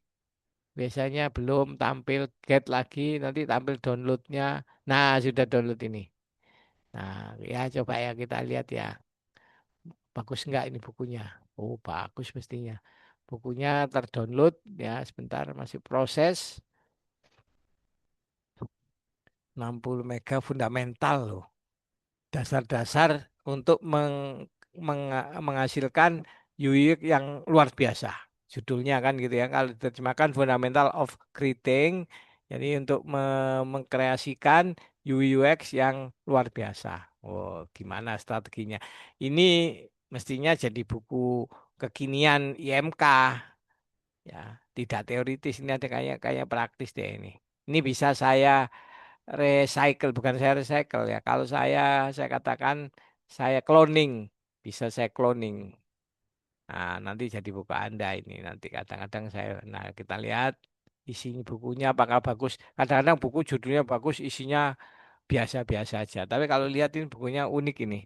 Biasanya belum tampil, get lagi, nanti tampil downloadnya. Nah, sudah download ini. Nah, ya coba ya kita lihat ya. Bagus enggak ini bukunya? Oh, bagus mestinya. Bukunya terdownload ya, sebentar masih proses. 60 mega fundamental loh. Dasar-dasar untuk menghasilkan UI yang luar biasa. Judulnya kan gitu ya. Kalau diterjemahkan Fundamental of Creating, jadi untuk mengkreasikan UI UX yang luar biasa. Oh, gimana strateginya? Ini mestinya jadi buku kekinian IMK ya. Tidak teoritis, ini ada kayak kayak praktis deh ini. Ini bisa saya recycle, bukan saya recycle ya. Kalau saya katakan saya cloning, bisa saya cloning. Nah, nanti jadi buku Anda ini. Nanti kadang-kadang nah kita lihat isi bukunya apakah bagus. Kadang-kadang buku judulnya bagus, isinya biasa-biasa aja. Tapi kalau lihat ini bukunya unik ini.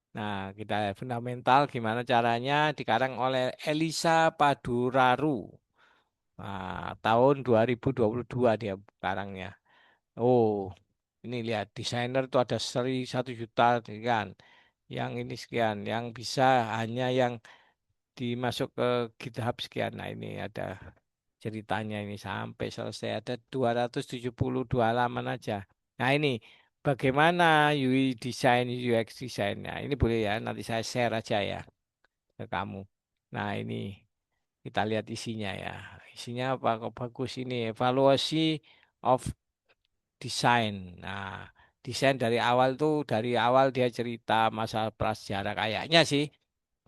Nah, kita fundamental gimana caranya dikarang oleh Elisa Paduraru. Nah, tahun 2022 dia karangnya. Oh, ini lihat desainer tuh ada 1 juta kan. Yang ini sekian, yang bisa hanya yang dimasuk ke GitHub sekian. Nah, ini ada ceritanya ini sampai selesai ada 272 halaman aja. Nah, ini bagaimana UI design, UX design. Nah, ini boleh ya, nanti saya share aja ya ke kamu. Nah, ini kita lihat isinya ya. Isinya apa? Kok bagus ini evaluasi of desain. Nah, desain dari awal dia cerita masa prasejarah kayaknya sih.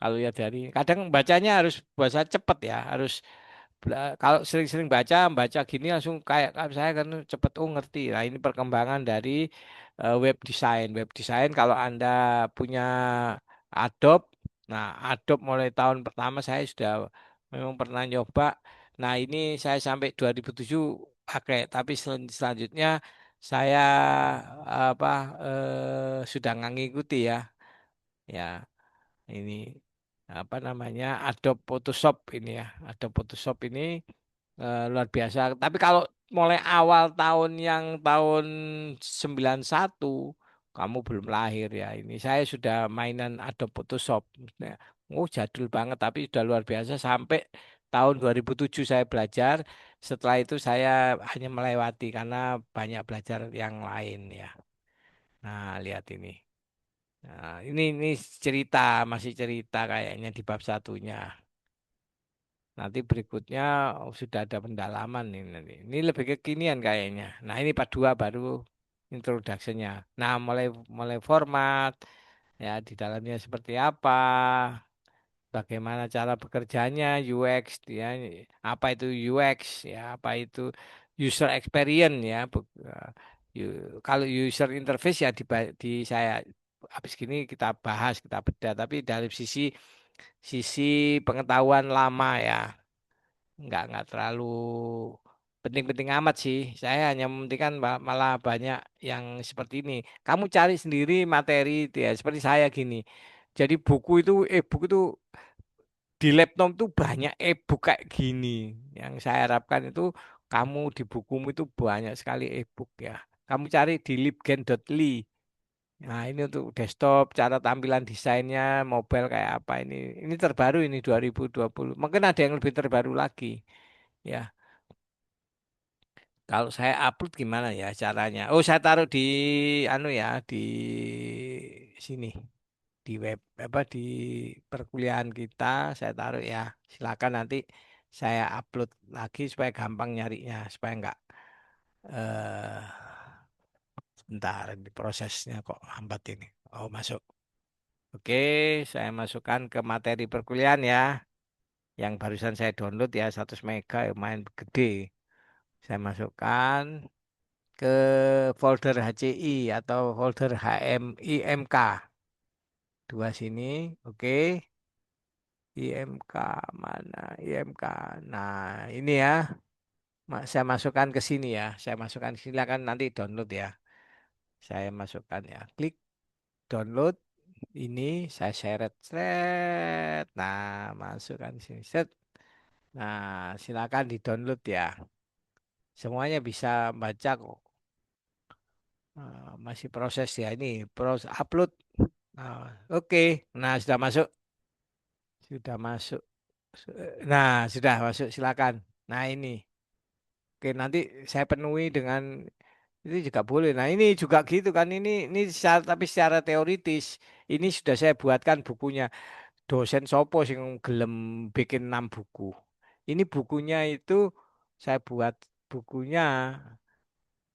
Kalau ya dari kadang bacanya harus bahasa cepet ya, harus kalau sering-sering baca gini langsung kayak saya kan cepet ngerti. Nah, ini perkembangan dari web design. Web design kalau Anda punya Adobe, nah Adobe mulai tahun pertama saya sudah memang pernah nyoba. Nah, ini saya sampai 2007 pakai, tapi selanjutnya saya apa sudah nggak ngikuti ya. Ya, ini apa namanya Adobe Photoshop ini ya. Adobe Photoshop ini luar biasa. Tapi kalau mulai awal tahun yang tahun 91 kamu belum lahir ya. Ini saya sudah mainan Adobe Photoshop. Nah, jadul banget tapi sudah luar biasa sampai tahun 2007 saya belajar. Setelah itu saya hanya melewati karena banyak belajar yang lain ya. Nah, lihat ini. Nah, ini cerita masih cerita kayaknya di bab satunya. Nanti berikutnya sudah ada pendalaman ini nanti. Ini lebih kekinian kayaknya. Nah, ini part 2 baru introduction-nya. Nah, mulai mulai format ya di dalamnya seperti apa, bagaimana cara bekerjanya UX ya, apa itu UX ya, apa itu user experience ya. Kalau user interface ya di saya habis gini kita bahas, kita bedah. Tapi dari sisi sisi pengetahuan lama ya, nggak terlalu penting-penting amat sih. Saya hanya mementingkan malah banyak yang seperti ini. Kamu cari sendiri materi itu ya, seperti saya gini. Jadi buku itu, buku itu di laptop tuh banyak e-book kayak gini. Yang saya harapkan itu kamu di bukumu itu banyak sekali e-book ya. Kamu cari di libgen.ly. Nah, ini untuk desktop, cara tampilan desainnya, mobile kayak apa ini. Ini terbaru ini 2020. Mungkin ada yang lebih terbaru lagi. Ya, kalau saya upload gimana ya caranya? Oh, saya taruh di anu ya, di sini, di web apa di perkuliahan kita saya taruh ya. Silakan nanti saya upload lagi supaya gampang nyarinya, supaya enggak eh sebentar di prosesnya kok hambat ini. Oh, masuk. Oke, saya masukkan ke materi perkuliahan ya. Yang barusan saya download ya 100 mega lumayan gede. Saya masukkan ke folder HCI atau folder HMIMK. Dua sini, oke. IMK mana? IMK. Nah, ini ya. Saya masukkan ke sini ya. Saya masukkan silakan nanti download ya. Saya masukkan ya. Klik download. Ini saya seret, seret. Nah, masukkan di sini. Set. Nah, silakan di-download ya. Semuanya bisa baca kok. Masih proses ya ini, proses upload. Nah, oke. Nah, sudah masuk. Sudah masuk. Nah, sudah masuk. Silakan. Nah, ini. Oke, nanti saya penuhi dengan itu juga boleh. Nah, ini juga gitu kan. Ini secara, tapi secara teoritis ini sudah saya buatkan bukunya. Dosen sopo sing gelem bikin 6 buku. Ini bukunya itu saya buat bukunya.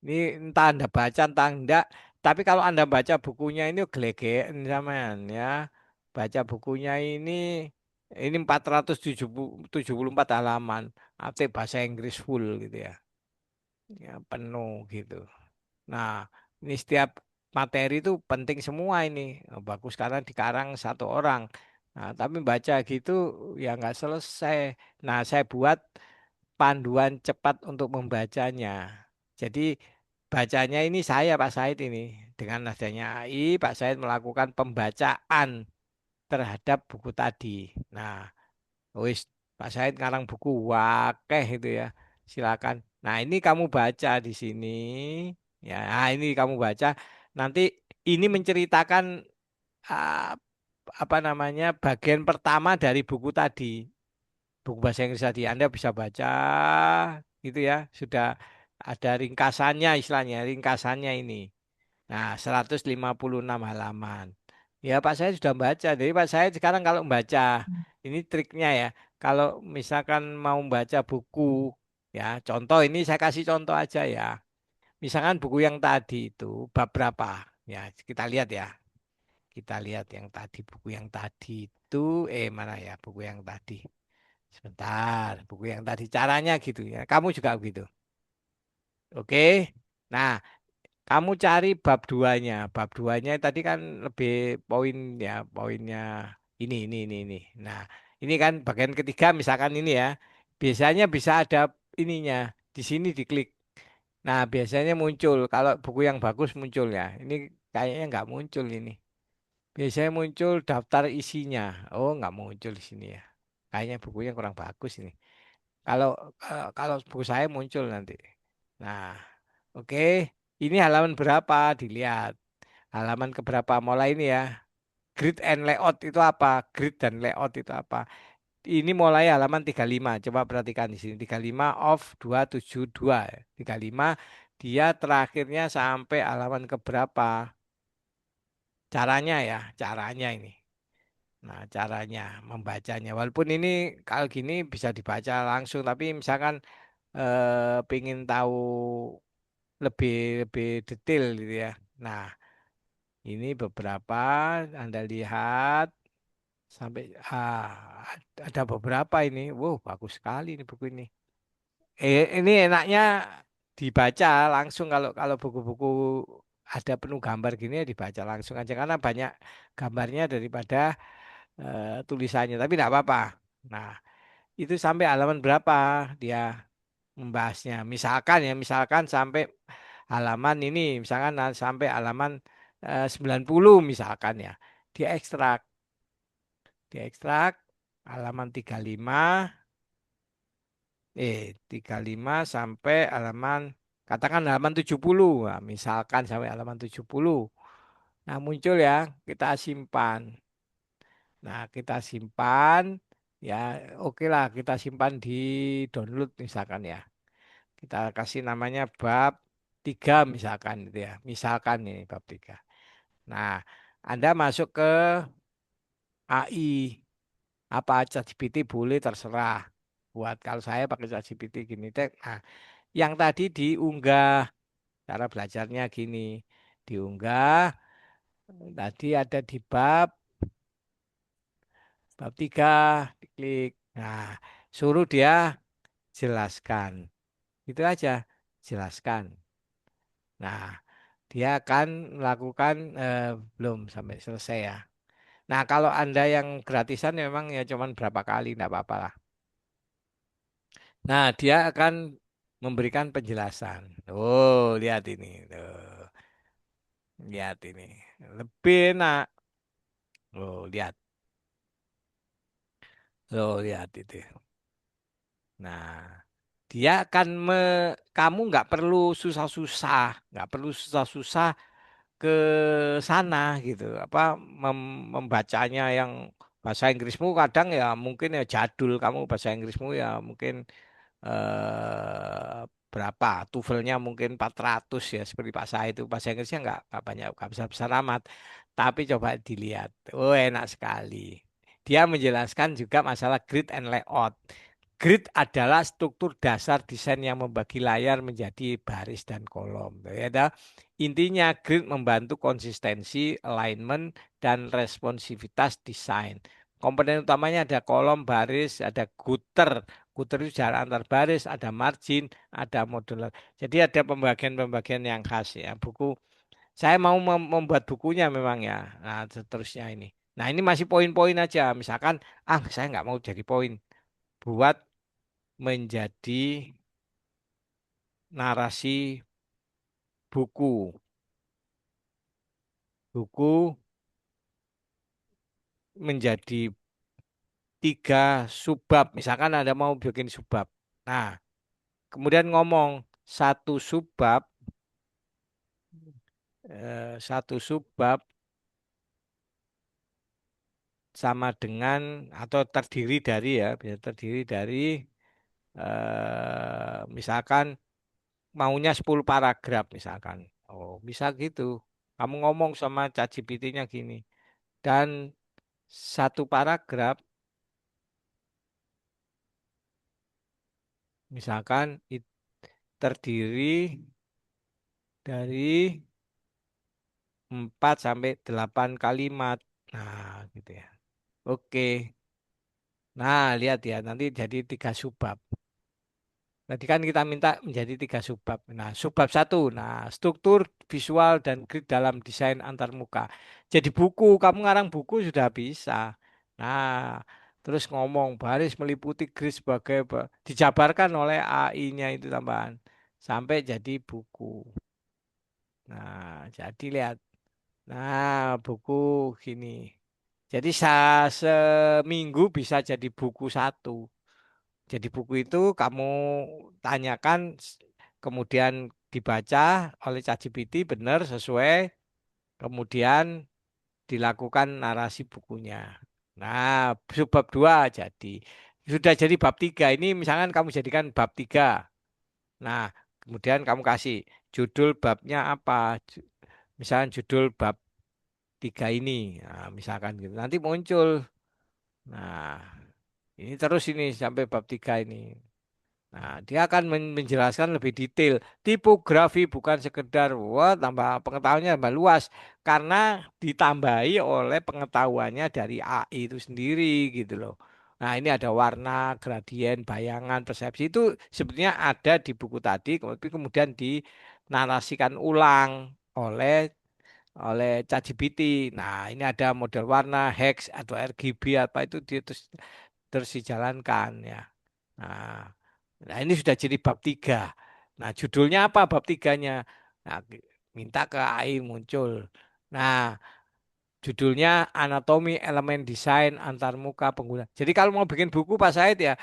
Ini entah Anda baca entah enggak. Tapi kalau Anda baca bukunya ini gelegean sampean ya. Baca bukunya ini 474 halaman. Arti bahasa Inggris full gitu ya. Ya penuh gitu. Nah, ini setiap materi itu penting semua ini. Nah, bagus karena dikarang satu orang. Nah, tapi baca gitu ya nggak selesai. Nah, saya buat panduan cepat untuk membacanya. Jadi bacanya ini saya Pak Said ini. Dengan adanya AI, Pak Said melakukan pembacaan terhadap buku tadi. Nah, wis Pak Said ngarang buku wakeh itu ya. Silakan. Nah, ini kamu baca di sini. Ya, nah, ini kamu baca. Nanti ini menceritakan ah, apa namanya bagian pertama dari buku tadi. Buku bahasa Inggris tadi. Anda bisa baca gitu ya. Sudah ada ringkasannya istilahnya. Ringkasannya ini. Nah, 156 halaman. Ya, Pak saya sudah baca. Jadi Pak saya sekarang kalau membaca, ini triknya ya. Kalau misalkan mau baca buku, ya, contoh ini saya kasih contoh aja ya. Misalkan buku yang tadi itu bab berapa? Ya, kita lihat ya. Kita lihat yang tadi buku yang tadi itu mana ya buku yang tadi? Sebentar, buku yang tadi caranya gitu ya. Kamu juga begitu. Oke. Nah, kamu cari bab duanya. Bab duanya tadi kan lebih poin ya, poinnya ini. Nah, ini kan bagian ketiga misalkan ini ya. Biasanya bisa ada ininya. Di sini diklik. Nah, biasanya muncul. Kalau buku yang bagus muncul ya. Ini kayaknya nggak muncul ini. Biasanya muncul daftar isinya. Oh, nggak muncul di sini ya. Kayaknya bukunya kurang bagus ini. Kalau kalau buku saya muncul nanti. Nah, oke. Ini halaman berapa? Dilihat. Halaman keberapa mulai ini ya. Grid and layout itu apa? Grid dan layout itu apa? Ini mulai halaman 35. Coba perhatikan di sini. 35 of 272. 35 dia terakhirnya sampai halaman keberapa? Caranya ya, caranya ini. Nah, caranya membacanya. Walaupun ini kalau gini bisa dibaca langsung, tapi misalkan pengen tahu lebih lebih detail gitu ya. Nah, ini beberapa Anda lihat sampai ada beberapa ini. Wow, bagus sekali ini buku ini. Ini enaknya dibaca langsung kalau kalau buku-buku ada penuh gambar gini ya dibaca langsung aja karena banyak gambarnya daripada tulisannya. Tapi tidak apa-apa. Nah, itu sampai halaman berapa dia membahasnya. Misalkan ya, misalkan sampai halaman ini, misalkan sampai halaman 90 misalkan ya. Dia ekstrak, dia ekstrak halaman 35 35 sampai halaman katakan halaman 70. Nah, misalkan sampai halaman 70. Nah, muncul ya, kita simpan. Nah, kita simpan ya, oke lah kita simpan di download misalkan ya. Kita kasih namanya bab 3 misalkan gitu ya. Misalkan ini bab 3. Nah, Anda masuk ke AI apa ChatGPT boleh terserah. Buat kalau saya pakai ChatGPT gini teh. Nah, yang tadi diunggah cara belajarnya gini. Diunggah tadi ada di bab 3 diklik. Nah, suruh dia jelaskan. Itu aja, jelaskan. Nah, dia akan melakukan belum sampai selesai ya. Nah, kalau Anda yang gratisan memang ya cuman berapa kali, enggak apa-apa lah. Nah, dia akan memberikan penjelasan. Oh, lihat ini. Tuh. Lihat ini. Lebih enak. Oh, lihat. Oh, lihat itu. Nah, dia akan kamu nggak perlu susah-susah, nggak perlu susah-susah ke sana gitu. Apa membacanya yang bahasa Inggrismu kadang ya mungkin ya jadul kamu bahasa Inggrismu ya mungkin eh, berapa TOEFL-nya mungkin 400 ya seperti Pak saya itu bahasa Inggrisnya nggak banyak nggak besar-besar amat tapi coba dilihat oh enak sekali dia menjelaskan juga masalah grid and layout. Grid adalah struktur dasar desain yang membagi layar menjadi baris dan kolom. Ya, intinya grid membantu konsistensi, alignment, dan responsivitas desain. Komponen utamanya ada kolom, baris, ada gutter. Gutter itu jarak antar baris, ada margin, ada modular. Jadi ada pembagian-pembagian yang khas ya. Buku saya mau membuat bukunya memang ya. Nah, seterusnya ini. Nah, ini masih poin-poin aja. Misalkan, saya nggak mau jadi poin. Buat menjadi narasi buku. Buku menjadi 3 subbab. Misalkan Anda mau bikin subbab. Nah, kemudian ngomong satu subbab sama dengan atau terdiri dari ya, bisa terdiri dari misalkan maunya 10 paragraf misalkan. Oh, bisa gitu. Kamu ngomong sama ChatGPT-nya gini. Dan satu paragraf misalkan terdiri dari 4 sampai 8 kalimat. Nah, gitu ya. Oke. Nah, lihat ya, nanti jadi 3 subbab. Tadi kan kita minta menjadi 3 subbab. Nah, subbab satu. Nah, struktur visual dan grid dalam desain antarmuka. Jadi buku, kamu ngarang buku sudah bisa. Nah, terus ngomong baris meliputi grid sebagai dijabarkan oleh AI-nya itu tambahan sampai jadi buku. Nah, jadi lihat. Nah, buku gini. Jadi seminggu bisa jadi buku satu. Jadi buku itu kamu tanyakan, kemudian dibaca oleh ChatGPT benar sesuai, kemudian dilakukan narasi bukunya. Nah, bab 2 jadi. Sudah jadi bab 3. Ini misalkan kamu jadikan bab 3. Nah, kemudian kamu kasih judul babnya apa. Misalkan judul bab 3 ini. Nah, misalkan gitu. Nanti muncul. Nah, ini terus ini sampai bab 3 ini. Nah, dia akan menjelaskan lebih detail. Tipografi bukan sekedar wah tambah pengetahuannya tambah luas karena ditambahi oleh pengetahuannya dari AI itu sendiri gitu loh. Nah, ini ada warna, gradien, bayangan, persepsi itu sebetulnya ada di buku tadi, tapi kemudian dinarasikan ulang oleh ChatGPT. Nah, ini ada model warna, hex atau RGB apa itu terus dijalankan ya. Nah, nah, ini sudah jadi bab 3. Nah, judulnya apa bab tiganya? Nah, minta ke AI muncul. Nah, judulnya Anatomi Elemen Desain Antarmuka Pengguna. Jadi kalau mau bikin buku Pak Said ya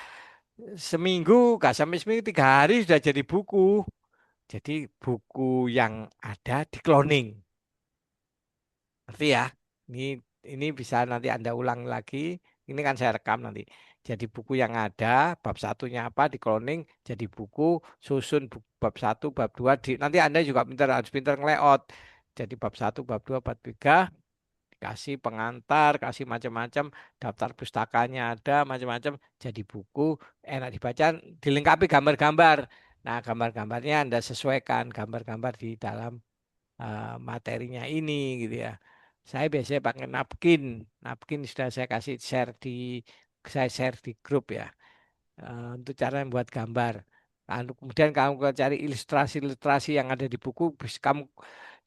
seminggu, nggak sampai seminggu, 3 hari sudah jadi buku. Jadi buku yang ada di cloning. Ngerti ya? Ini ini bisa nanti Anda ulang lagi. Ini kan saya rekam nanti. Jadi buku yang ada, bab satunya apa di cloning, jadi buku, susun bab satu, bab 2. Nanti Anda juga pintar, harus pintar ngelayout. Jadi bab satu, bab 2, bab 3, kasih pengantar, kasih macam-macam, daftar pustakanya ada, macam-macam. Jadi buku, enak dibaca, dilengkapi gambar-gambar. Nah, gambar-gambarnya Anda sesuaikan, gambar-gambar di dalam materinya ini gitu ya. Saya biasanya pakai napkin. Napkin sudah saya share di grup ya. Untuk cara membuat gambar. Kemudian kamu cari ilustrasi-ilustrasi yang ada di buku, kamu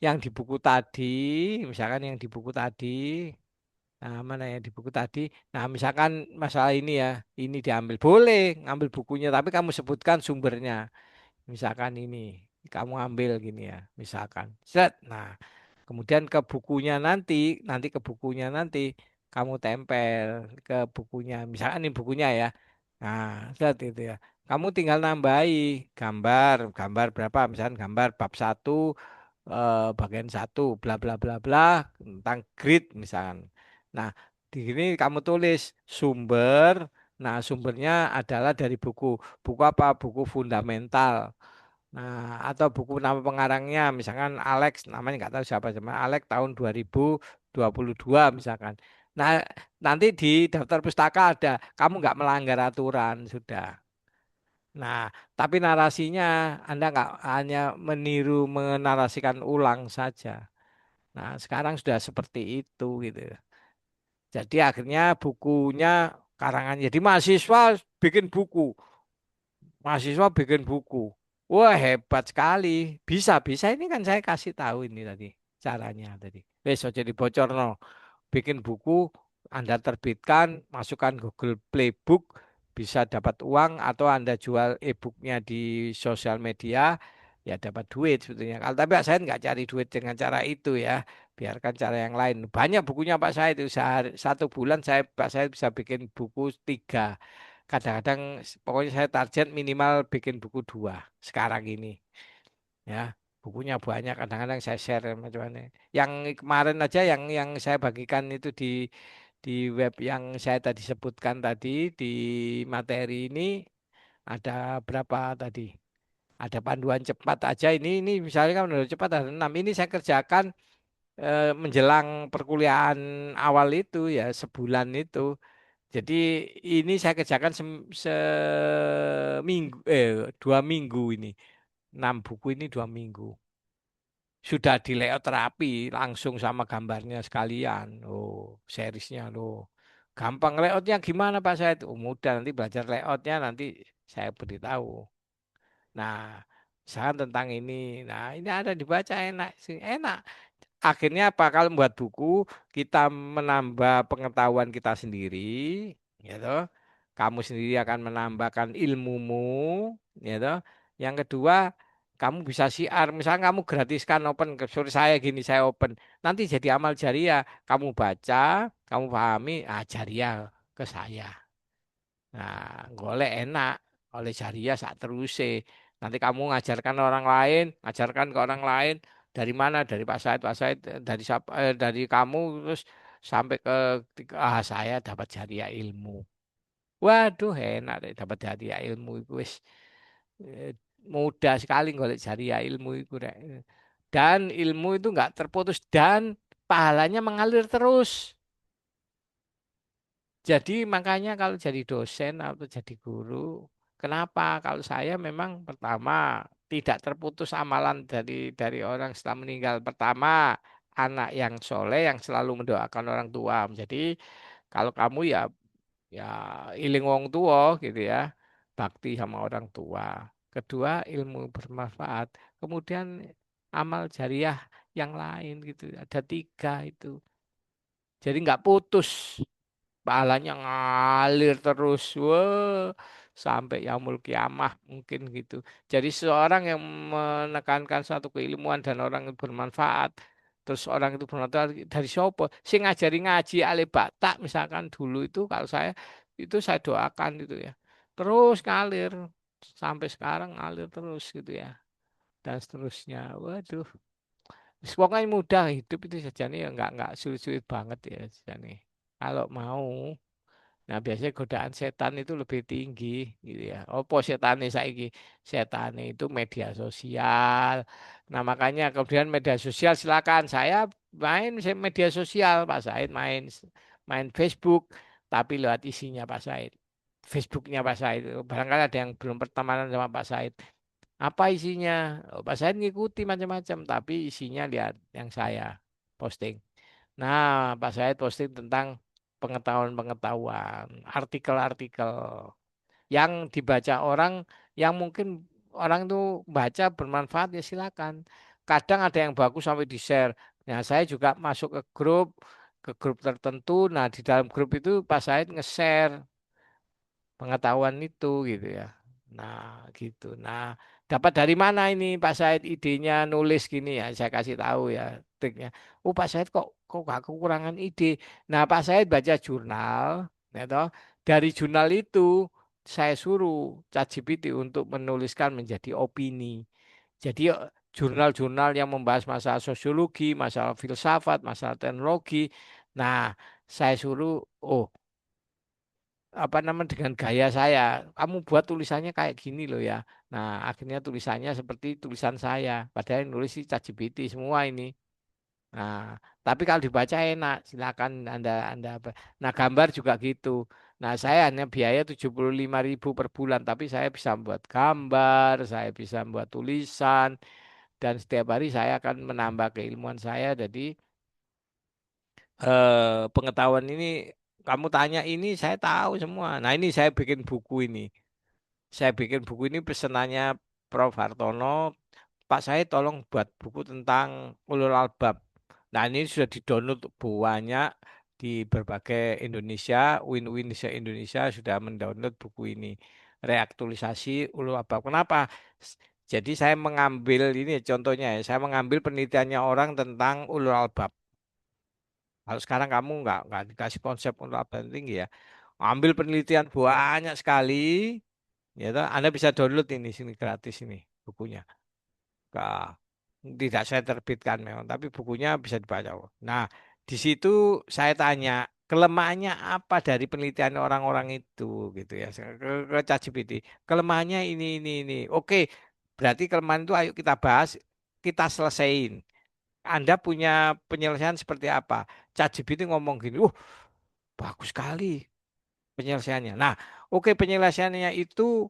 yang di buku tadi, misalkan yang di buku tadi, nah mana yang di buku tadi, nah misalkan masalah ini ya, ini diambil, boleh ngambil bukunya, tapi kamu sebutkan sumbernya. Misalkan ini, kamu ambil gini ya, misalkan. Set. Nah, kemudian ke bukunya nanti ke bukunya nanti kamu tempel ke bukunya. Misalkan ini bukunya ya. Nah, set itu ya. Kamu tinggal nambahi gambar berapa? Misalkan gambar bab satu bagian satu bla bla bla bla tentang grid misalkan. Nah, di sini kamu tulis sumber. Nah, sumbernya adalah dari buku. Buku apa? Buku fundamental. Nah, atau buku nama pengarangnya, misalkan Alex, namanya nggak tahu siapa cuma Alex tahun 2022 misalkan. Nah, nanti di daftar pustaka ada, kamu nggak melanggar aturan sudah. Nah, tapi narasinya Anda nggak hanya meniru menarasikan ulang saja. Nah, sekarang sudah seperti itu gitu. Jadi akhirnya bukunya karangan. Jadi mahasiswa bikin buku. Mahasiswa bikin buku. Wah, hebat sekali. Bisa. Ini kan saya kasih tahu ini tadi caranya tadi. Wes aja dibocor no. Bikin buku, Anda terbitkan, masukkan Google Playbook, bisa dapat uang atau Anda jual e-booknya di sosial media, ya dapat duit sebetulnya. Kalau tapi saya nggak cari duit dengan cara itu ya. Biarkan cara yang lain. Banyak bukunya Pak saya itu sehari, 1 bulan Pak saya bisa bikin buku 3. Kadang-kadang pokoknya saya target minimal bikin buku 2 sekarang ini ya. Bukunya banyak, kadang-kadang saya share macam-macam. Yang kemarin aja yang saya bagikan itu di web yang saya tadi sebutkan tadi di materi ini ada berapa tadi? Ada panduan cepat aja ini misalnya kan panduan cepat ada 6. Ini saya kerjakan menjelang perkuliahan awal itu ya sebulan itu. Jadi ini saya kerjakan seminggu 2 minggu ini. 6 buku ini 2 minggu. Sudah di layout terapi langsung sama gambarnya sekalian. Oh, seriesnya loh. Gampang layoutnya gimana Pak Said? Oh, mudah nanti belajar layoutnya nanti saya beritahu. Nah, misalkan tentang ini. Nah, ini ada dibaca enak sih, enak. Akhirnya apa? Kalau membuat buku, kita menambah pengetahuan kita sendiri, gitu. Kamu sendiri akan menambahkan ilmumu, gitu. Yang kedua, kamu bisa siar. Misalnya kamu gratiskan open, suruh saya gini, saya open. Nanti jadi amal jariah. Kamu baca, kamu pahami, jariah ke saya. Nah, golek enak oleh syariah saat terus. Nanti kamu ngajarkan orang lain, ngajarkan ke orang lain dari mana? Dari Pak Said dari siapa? Dari kamu terus sampai ke saya dapat syariah ilmu. Waduh, enak deh dapat syariah ilmu itu wis eh, mudah sekali golek syariah ilmu itu Rek. Dan ilmu itu enggak terputus dan pahalanya mengalir terus. Jadi makanya kalau jadi dosen atau jadi guru, kenapa? Kalau saya memang pertama tidak terputus amalan dari orang setelah meninggal. Pertama, anak yang soleh yang selalu mendoakan orang tua. Jadi kalau kamu ya ya iling wong tua gitu ya, bakti sama orang tua. Kedua, ilmu bermanfaat. Kemudian amal jariah yang lain gitu. Ada tiga itu. Jadi nggak putus. Pahalanya ngalir terus. Wah, sampai yaumul kiamah mungkin gitu. Jadi seorang yang menekankan suatu keilmuan dan orang itu bermanfaat. Terus orang itu bermanfaat dari siapa? Sing ngajari ngaji ale Batak misalkan dulu itu kalau saya doakan gitu ya. Terus ngalir sampai sekarang ngalir terus gitu ya. Dan seterusnya. Waduh. Pokoknya mudah hidup itu saja nih ya nggak sulit-sulit banget ya saja nih. Kalau mau. Nah, biasanya godaan setan itu lebih tinggi gitu ya. Apa setane saiki? Setane itu media sosial. Nah, makanya kemudian media sosial silakan saya main media sosial Pak Said main Facebook tapi lewat isinya Pak Said. Facebooknya Pak Said. Barangkali ada yang belum pertemanan sama Pak Said. Apa isinya? Oh, Pak Said ngikuti macam-macam tapi isinya lihat yang saya posting. Nah, Pak Said posting tentang pengetahuan-pengetahuan, artikel-artikel yang dibaca orang yang mungkin orang itu baca bermanfaat ya silakan. Kadang ada yang bagus sampai di-share. Nah, saya juga masuk ke grup tertentu. Nah, di dalam grup itu Pak Said nge-share pengetahuan itu gitu ya. Nah, gitu. Nah, dapat dari mana ini Pak Said idenya nulis gini ya? Saya kasih tahu ya triknya. Oh, Pak Said kok gak kekurangan ide. Nah, Pak Said baca jurnal, ya toh. Dari jurnal itu saya suruh ChatGPT untuk menuliskan menjadi opini. Jadi jurnal-jurnal yang membahas masalah sosiologi, masalah filsafat, masalah teknologi. Nah, saya suruh, oh apa namanya dengan gaya saya, kamu buat tulisannya kayak gini loh ya. Nah, akhirnya tulisannya seperti tulisan saya. Padahal yang nulis si ChatGPT semua ini. Nah, tapi kalau dibaca enak, silakan Anda apa. Nah, gambar juga gitu. Nah, saya hanya biaya 75.000 per bulan, tapi saya bisa membuat gambar, saya bisa membuat tulisan, dan setiap hari saya akan menambah keilmuan saya. Jadi pengetahuan ini kamu tanya ini saya tahu semua. Nah, ini saya bikin buku ini. Saya bikin buku ini pesenannya Prof. Hartono. Pak saya tolong buat buku tentang ulul albab. Nah ini sudah di-download banyak di berbagai Indonesia. Win-win se-Indonesia sudah mendownload buku ini. Reaktualisasi ulul albab. Kenapa? Jadi saya mengambil ini contohnya ya. Saya mengambil penelitiannya orang tentang ulul albab. Kalau sekarang kamu nggak dikasih konsep ulul albab yang tinggi ya. Ambil penelitian banyak sekali. Ya, toh, Anda bisa download ini sini gratis ini bukunya. Ka- Tidak saya terbitkan memang, tapi bukunya bisa dibaca. Nah, di situ saya tanya kelemahannya apa dari penelitian orang-orang itu gitu ya ke ChatGPT. Kelemahannya ini. Oke, berarti kelemahan itu ayo kita bahas, kita selesaiin. Anda punya penyelesaian seperti apa? ChatGPT ngomong gini, bagus sekali penyelesaiannya. Nah, oke penyelesaiannya itu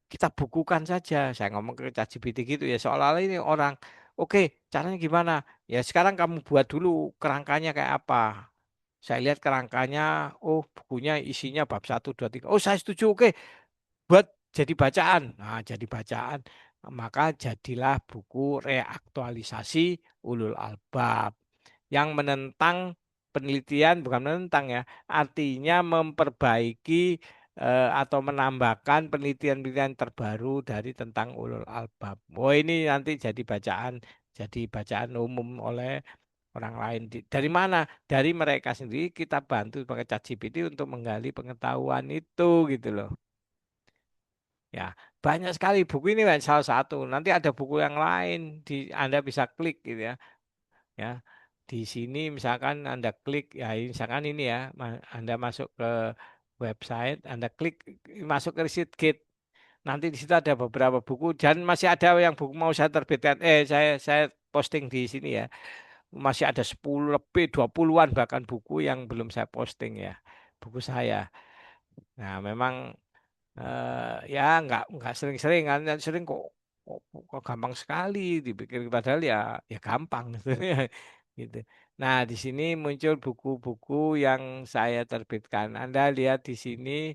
kita bukukan saja. Saya ngomong ke ChatGPT gitu ya, seolah-olah ini orang, oke, caranya gimana? Ya sekarang kamu buat dulu kerangkanya kayak apa. Saya lihat kerangkanya, oh bukunya isinya bab 1, 2, 3. Oh saya setuju, oke, buat jadi bacaan. Nah, jadi bacaan, maka jadilah buku reaktualisasi ulul albab yang menentang penelitian, bukan menentang ya, artinya memperbaiki atau menambahkan penelitian-penelitian terbaru dari tentang ulul albab. Oh ini nanti jadi bacaan umum oleh orang lain. Dari mana? Dari mereka sendiri kita bantu pakai ChatGPT untuk menggali pengetahuan itu gitu loh. Ya, banyak sekali buku ini kan salah satu. Nanti ada buku yang lain di Anda bisa klik gitu ya. Di sini misalkan Anda klik ya misalkan ini ya, Anda masuk ke website, Anda klik masuk ke ResearchGate. Nanti di situ ada beberapa buku dan masih ada yang buku mau saya terbitkan. Saya posting di sini ya. Masih ada 10 lebih 20-an bahkan buku yang belum saya posting ya. Buku saya. Nah, memang ya nggak sering-sering kan sering kok gampang sekali dipikir padahal ya gampang gitu. Nah, di sini muncul buku-buku yang saya terbitkan. Anda lihat di sini,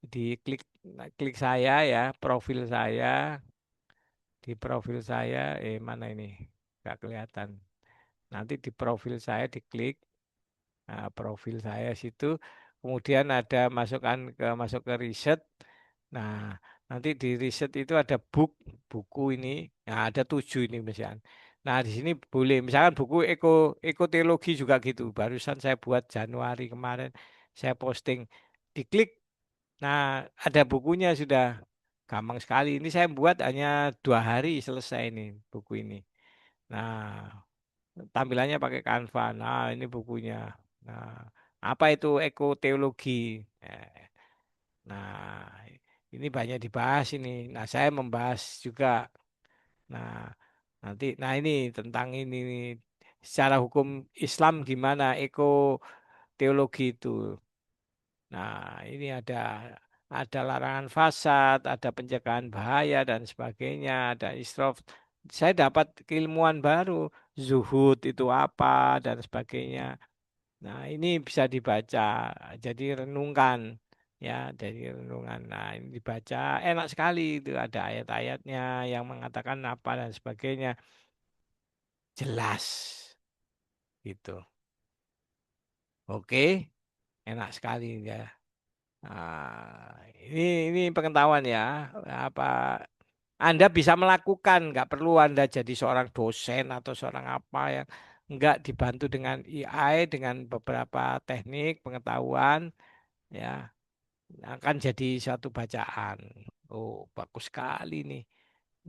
di klik klik saya ya, profil saya, di profil saya, mana ini? Nggak kelihatan. Nanti di profil saya diklik, nah, profil saya situ, kemudian ada masuk ke riset. Nah, nanti di riset itu ada buku ini, nah ada 7 ini misalkan. Nah, di sini boleh, misalkan buku ekoteologi juga gitu. Barusan saya buat Januari kemarin, saya posting, diklik. Nah, ada bukunya sudah, gampang sekali. Ini saya buat hanya 2 hari selesai ini buku ini. Nah, tampilannya pakai Canva. Nah, ini bukunya. Nah, apa itu ekoteologi? Eh, Nah, ini banyak dibahas ini. Nah, saya membahas juga. Nah, nah ini tentang ini nih. Secara hukum Islam gimana teologi itu. Nah, ini ada larangan fasad, ada pencegahan bahaya dan sebagainya, ada israf. Saya dapat keilmuan baru, zuhud itu apa dan sebagainya. Nah, ini bisa dibaca, jadi renungkan ya, jadi renungan. Nah, ini dibaca enak sekali itu ada ayat-ayatnya yang mengatakan apa dan sebagainya. Jelas gitu. Oke, enak sekali ya. Nah, ini pengetahuan ya. Apa Anda bisa melakukan, nggak perlu Anda jadi seorang dosen atau seorang apa yang nggak dibantu dengan AI, dengan beberapa teknik pengetahuan ya. Akan jadi suatu bacaan. Oh, bagus sekali nih.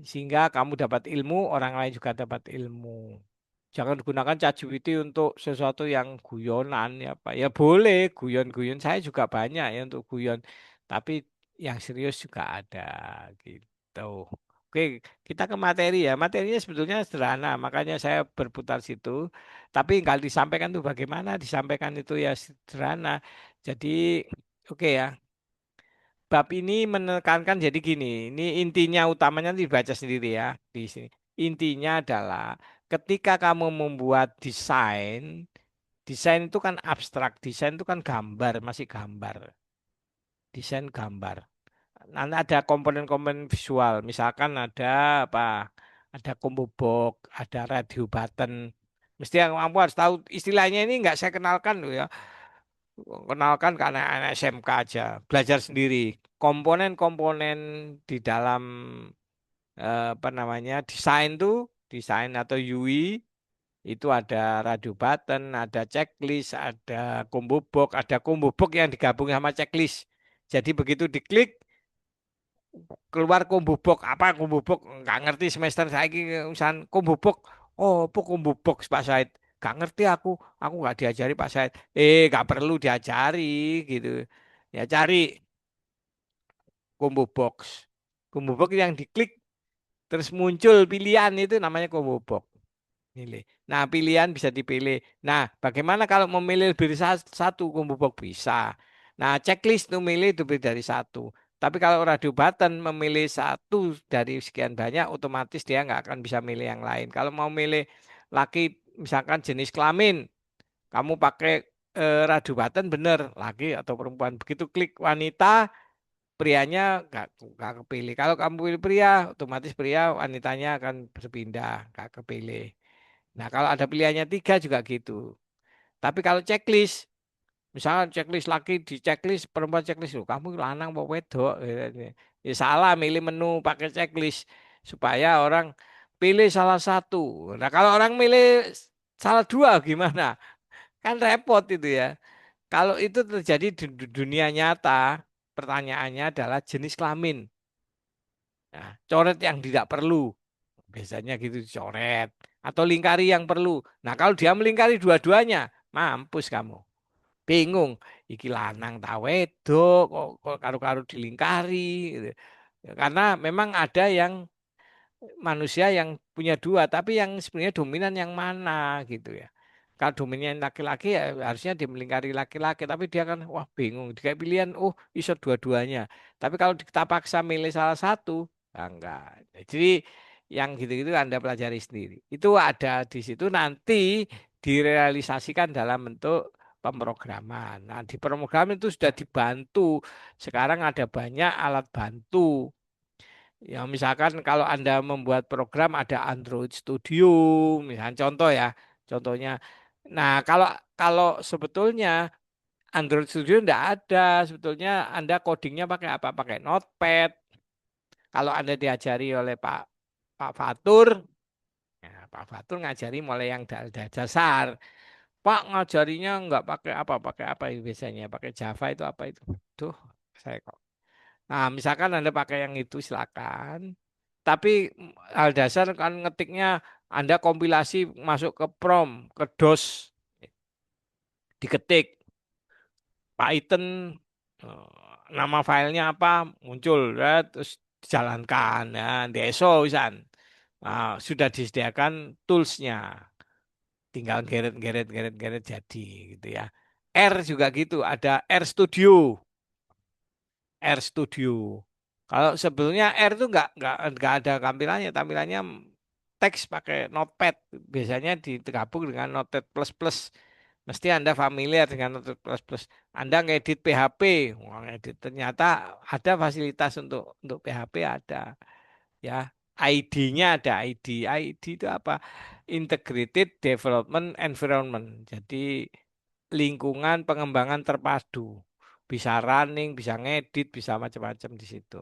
Sehingga kamu dapat ilmu, orang lain juga dapat ilmu. Jangan gunakan ChatGPT untuk sesuatu yang guyonan ya Pak. Ya boleh, guyon-guyon saya juga banyak ya untuk guyon. Tapi yang serius juga ada gitu. Oke, kita ke materi ya. Materinya sebetulnya sederhana, makanya saya berputar situ. Tapi kalau disampaikan tuh bagaimana? Disampaikan itu ya sederhana. Jadi oke ya. Bab ini menekankan jadi gini, ini intinya utamanya dibaca sendiri ya di sini. Intinya adalah ketika kamu membuat desain, desain itu kan abstrak, desain itu kan gambar, masih gambar, desain gambar. Nanti ada komponen-komponen visual, misalkan ada apa? Ada combo box, ada radio button. Mesti yang kamu harus tahu istilahnya ini nggak saya kenalkan loh ya. Kenalkan ke anak-anak SMK aja, belajar sendiri. Komponen-komponen di dalam apa namanya desain tuh, desain atau UI itu ada radio button, ada checklist, ada combo box yang digabung sama checklist. Jadi begitu diklik keluar combo box, apa combo box nggak ngerti semester saya ini urusan combo box. Oh, apa combo box Pak Said? Gak ngerti aku nggak diajari Pak Said. Nggak perlu diajari gitu. Ya cari combo box. Combo box yang diklik terus muncul pilihan itu namanya combo box. Milih. Nah, pilihan bisa dipilih. Nah, bagaimana kalau memilih lebih dari satu combo box bisa. Nah, checklist itu milih itu lebih dari satu. Tapi kalau radio button memilih satu dari sekian banyak, otomatis dia nggak akan bisa milih yang lain. Kalau mau milih laki, misalkan jenis kelamin, kamu pakai radio button bener, laki atau perempuan. Begitu klik wanita, prianya nggak kepilih. Kalau kamu pilih pria, otomatis pria wanitanya akan berpindah, nggak kepilih. Nah, kalau ada pilihannya 3 juga gitu. Tapi kalau checklist, misalnya checklist laki di checklist, perempuan checklist, loh, kamu lanang apa wedok? Ya, salah milih menu pakai checklist supaya orang pilih salah satu. Nah, kalau orang milih salah dua gimana? Kan repot itu ya. Kalau itu terjadi di dunia nyata, pertanyaannya adalah jenis kelamin. Nah, coret yang tidak perlu. Biasanya gitu dicoret. Atau lingkari yang perlu. Nah, kalau dia melingkari dua-duanya, mampus kamu. Bingung. Iki lanang ta wedok, kok karo-karo dilingkari. Gitu. Karena memang ada yang manusia yang punya dua, tapi yang sebenarnya dominan yang mana gitu ya. Kalau dominan laki-laki ya harusnya dia melingkari laki-laki, tapi dia kan wah bingung. Kayak pilihan, oh iso dua-duanya. Tapi kalau kita paksa milih salah satu, ya enggak. Jadi yang gitu-gitu Anda pelajari sendiri. Itu ada di situ nanti direalisasikan dalam bentuk pemrograman. Nah, di pemrograman itu sudah dibantu. Sekarang ada banyak alat bantu. Ya, misalkan kalau Anda membuat program ada Android Studio, misalnya contoh ya, contohnya. Nah, kalau kalau sebetulnya Android Studio tidak ada, sebetulnya Anda codingnya pakai apa? Pakai Notepad. Kalau Anda diajari oleh Pak Fatur, ya, Pak Fatur ngajari mulai yang dasar. Pak ngajarinya nggak pakai apa itu biasanya, pakai Java itu apa itu? Tuh, saya kok. Nah, misalkan Anda pakai yang itu silakan. Tapi hal dasar kan ngetiknya Anda kompilasi masuk ke prompt, ke DOS, diketik Python, nama filenya apa, muncul, ya, terus dijalankan, ya, DSO, misalkan. Nah, sudah disediakan toolsnya, tinggal geret jadi, gitu ya. R juga gitu, ada R Studio, R Studio. Kalau sebelumnya R itu nggak ada tampilannya, tampilannya teks pakai Notepad, biasanya digabung dengan Notepad plus plus. Mesti Anda familiar dengan Notepad plus plus. Anda ngedit PHP, wah, ngedit ternyata ada fasilitas untuk PHP ada, ya. ID-nya ada ID. ID itu apa? Integrated Development Environment. Jadi lingkungan pengembangan terpadu. Bisa running, bisa ngedit, bisa macam-macam di situ.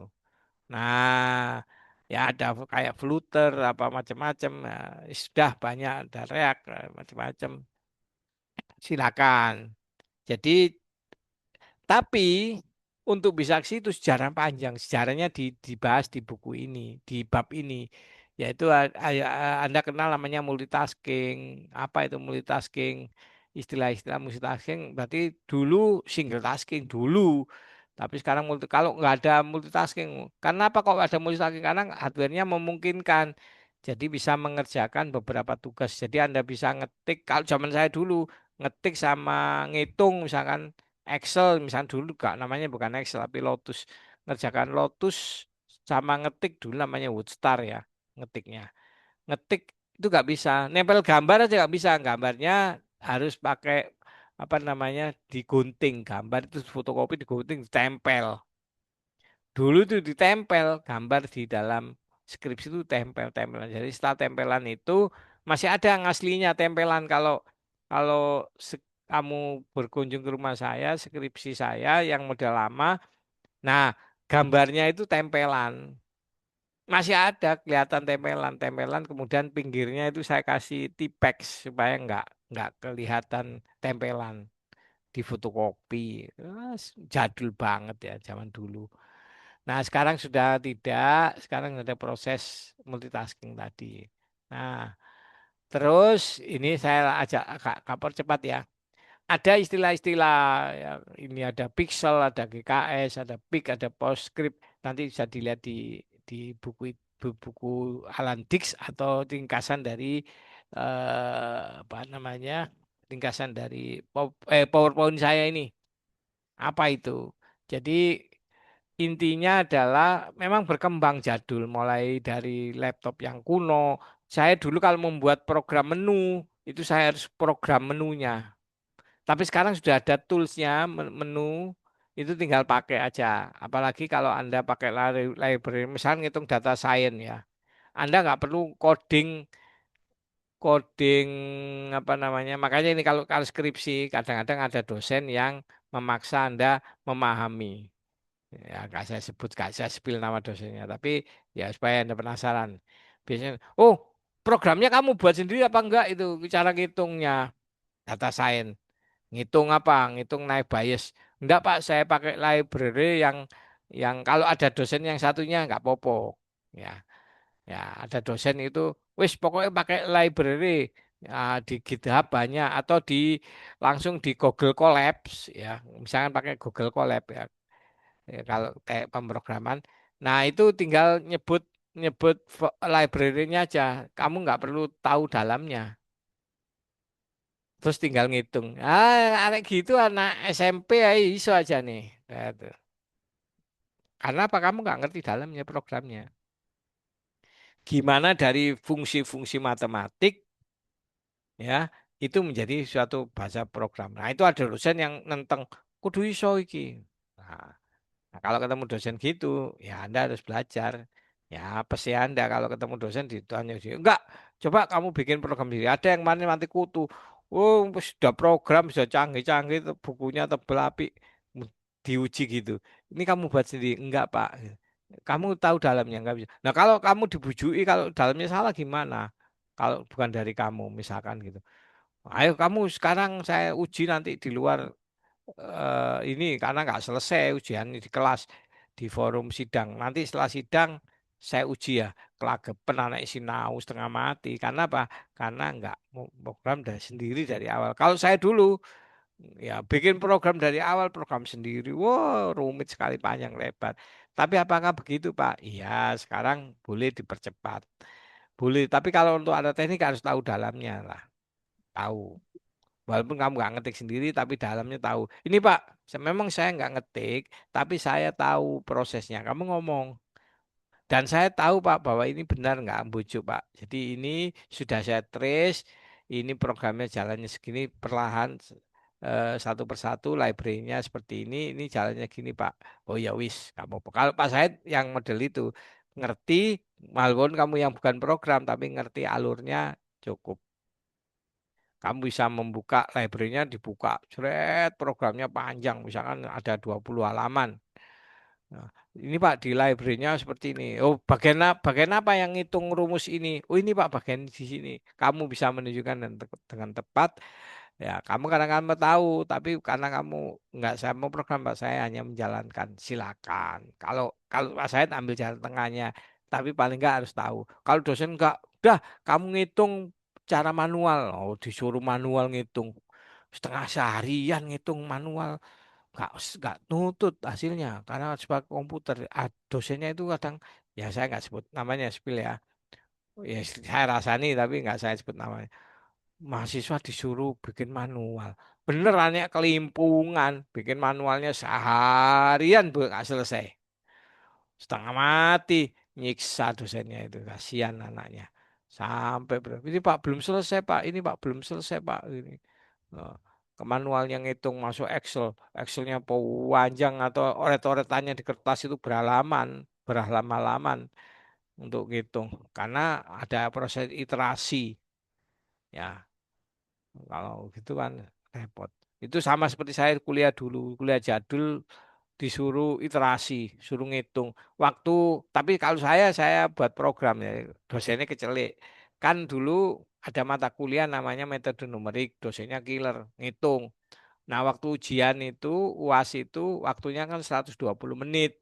Nah, ya ada kayak Flutter apa macam-macam. Nah, sudah banyak ada React macam-macam. Silakan. Jadi tapi untuk bisa ke situ sejarah panjang, sejarahnya dibahas di buku ini, di bab ini, yaitu Anda kenal namanya multitasking. Apa itu multitasking? Istilah-istilah multitasking berarti dulu single tasking dulu, tapi sekarang kalau nggak ada multitasking, karena apa kok ada multitasking? Karena hardware-nya memungkinkan. Jadi bisa mengerjakan beberapa tugas. Jadi Anda bisa ngetik, kalau zaman saya dulu ngetik sama ngitung misalkan Excel misalnya dulu gak namanya bukan Excel tapi Lotus, ngerjakan Lotus sama ngetik dulu namanya Woodstar ya, ngetiknya ngetik itu gak bisa, nempel gambar aja gak bisa, gambarnya harus pakai apa namanya digunting, gambar itu fotokopi digunting ditempel. Dulu itu ditempel gambar di dalam skripsi itu tempel-tempelan. Jadi setelah tempelan itu masih ada yang aslinya tempelan. Kalau kalau kamu berkunjung ke rumah saya, skripsi saya yang model lama, nah gambarnya itu tempelan. Masih ada kelihatan tempelan-tempelan, kemudian pinggirnya itu saya kasih Tipex supaya nggak kelihatan tempelan di fotokopi. Jadul banget ya zaman dulu. Nah, sekarang sudah tidak, sekarang ada proses multitasking tadi. Nah, terus ini saya ajak agak kapor cepat ya. Ada istilah-istilah, ya, ini ada pixel, ada GKS, ada PIC, ada PostScript. Nanti bisa dilihat di buku Alan Dix atau ringkasan dari apa namanya? Ringkasan dari PowerPoint saya ini. Apa itu? Jadi intinya adalah memang berkembang jadul mulai dari laptop yang kuno. Saya dulu kalau membuat program menu itu saya harus program menunya. Tapi sekarang sudah ada toolsnya menu itu tinggal pakai aja. Apalagi kalau Anda pakai library, misalnya ngitung data science ya. Anda nggak perlu coding coding apa namanya. Makanya ini kalau skripsi kadang-kadang ada dosen yang memaksa Anda memahami. Ya, gak saya spill nama dosennya, tapi ya supaya Anda penasaran. Biasanya, oh, programnya kamu buat sendiri apa enggak itu cara ngitungnya data science. Ngitung apa? Ngitung naik bias. Enggak, Pak, saya pakai library yang kalau ada dosen yang satunya enggak popo. Ya, ya ada dosen itu wis pokoknya pakai library, ya, di GitHub banyak atau langsung di Google Colabs ya. Misalkan pakai Google Colab ya. Ya, kalau kayak pemrograman. Nah, itu tinggal nyebut nyebut library-nya aja. Kamu nggak perlu tahu dalamnya. Terus tinggal ngitung. Anak gitu anak SMP ya iso aja nih. Nah, tuh. Karena apa kamu nggak ngerti dalamnya programnya. Gimana dari fungsi-fungsi matematik ya itu menjadi suatu bahasa program. Nah, itu ada dosen yang nenteng kudu iso iki. Nah, nah, kalau ketemu dosen gitu, ya Anda harus belajar. Ya, apa sih Anda kalau ketemu dosen ditanya sih, enggak, coba kamu bikin program sendiri. Ada yang mana nanti kutu. Oh, sudah program, sudah canggih-canggih, bukunya tebel api, diuji gitu. Ini kamu buat sendiri. Enggak, Pak. Kamu tahu dalamnya, enggak bisa. Nah, kalau kamu dibujui, kalau dalamnya salah gimana? Kalau bukan dari kamu, misalkan gitu. Ayo kamu sekarang saya uji nanti di luar ini karena nggak selesai ujian di kelas di forum sidang. Nanti setelah sidang saya uji ya kelagepen anak sinau setengah mati. Karena apa? Karena nggak mau program dari sendiri dari awal. Kalau saya dulu ya bikin program dari awal program sendiri. Wow, rumit sekali panjang lebar. Tapi apakah begitu, Pak? Iya, sekarang boleh dipercepat. Boleh, tapi kalau untuk ada teknik harus tahu dalamnya lah. Tahu. Walaupun kamu nggak ngetik sendiri, tapi dalamnya tahu. Ini Pak, memang saya nggak ngetik, tapi saya tahu prosesnya. Kamu ngomong. Dan saya tahu Pak bahwa ini benar nggak bujuk Pak. Jadi ini sudah saya trace, ini programnya jalannya segini perlahan satu persatu, library-nya seperti ini jalannya gini Pak. Oh ya wis, kamu. Kalau Pak Said yang model itu ngerti, walaupun kamu yang bukan program tapi ngerti alurnya cukup. Kamu bisa membuka library-nya dibuka, jret, programnya panjang, misalkan ada 20 halaman. Nah, ini Pak di library-nya seperti ini. Oh, bagian apa yang ngitung rumus ini? Oh, ini Pak bagian di sini. Kamu bisa menunjukkan dengan tepat. Ya, kamu kadang-kadang tahu, tapi karena kamu nggak saya mau program Pak, saya hanya menjalankan. Silakan. Kalau kalau Pak saya ambil jalan tengahnya, tapi paling nggak harus tahu. Kalau dosen nggak, udah kamu ngitung cara manual. Oh, disuruh manual ngitung. Setengah seharian ngitung manual nggak nutut hasilnya karena sebagai komputer dosennya itu kadang ya saya nggak sebut namanya spill ya. Ya saya rasani tapi nggak saya sebut namanya. Mahasiswa disuruh bikin manual. Beneran ya kelimpungan bikin manualnya seharian bu nggak selesai. Setengah mati nyiksa dosennya itu kasihan anaknya. Sampai ini Pak belum selesai Pak, ini Pak belum selesai Pak ini. Nah, ke manual yang ngitung masuk Excel, Excelnya panjang atau oret-oretannya di kertas itu berhalaman-halaman untuk ngitung karena ada proses iterasi ya. Kalau gitu kan repot. Itu sama seperti saya kuliah dulu, kuliah jadul disuruh iterasi, suruh ngitung waktu. Tapi kalau saya buat program ya, dosennya kecelik. Kan dulu ada mata kuliah namanya metode numerik, dosennya killer, ngitung. Nah, waktu ujian itu, UAS itu waktunya kan 120 menit.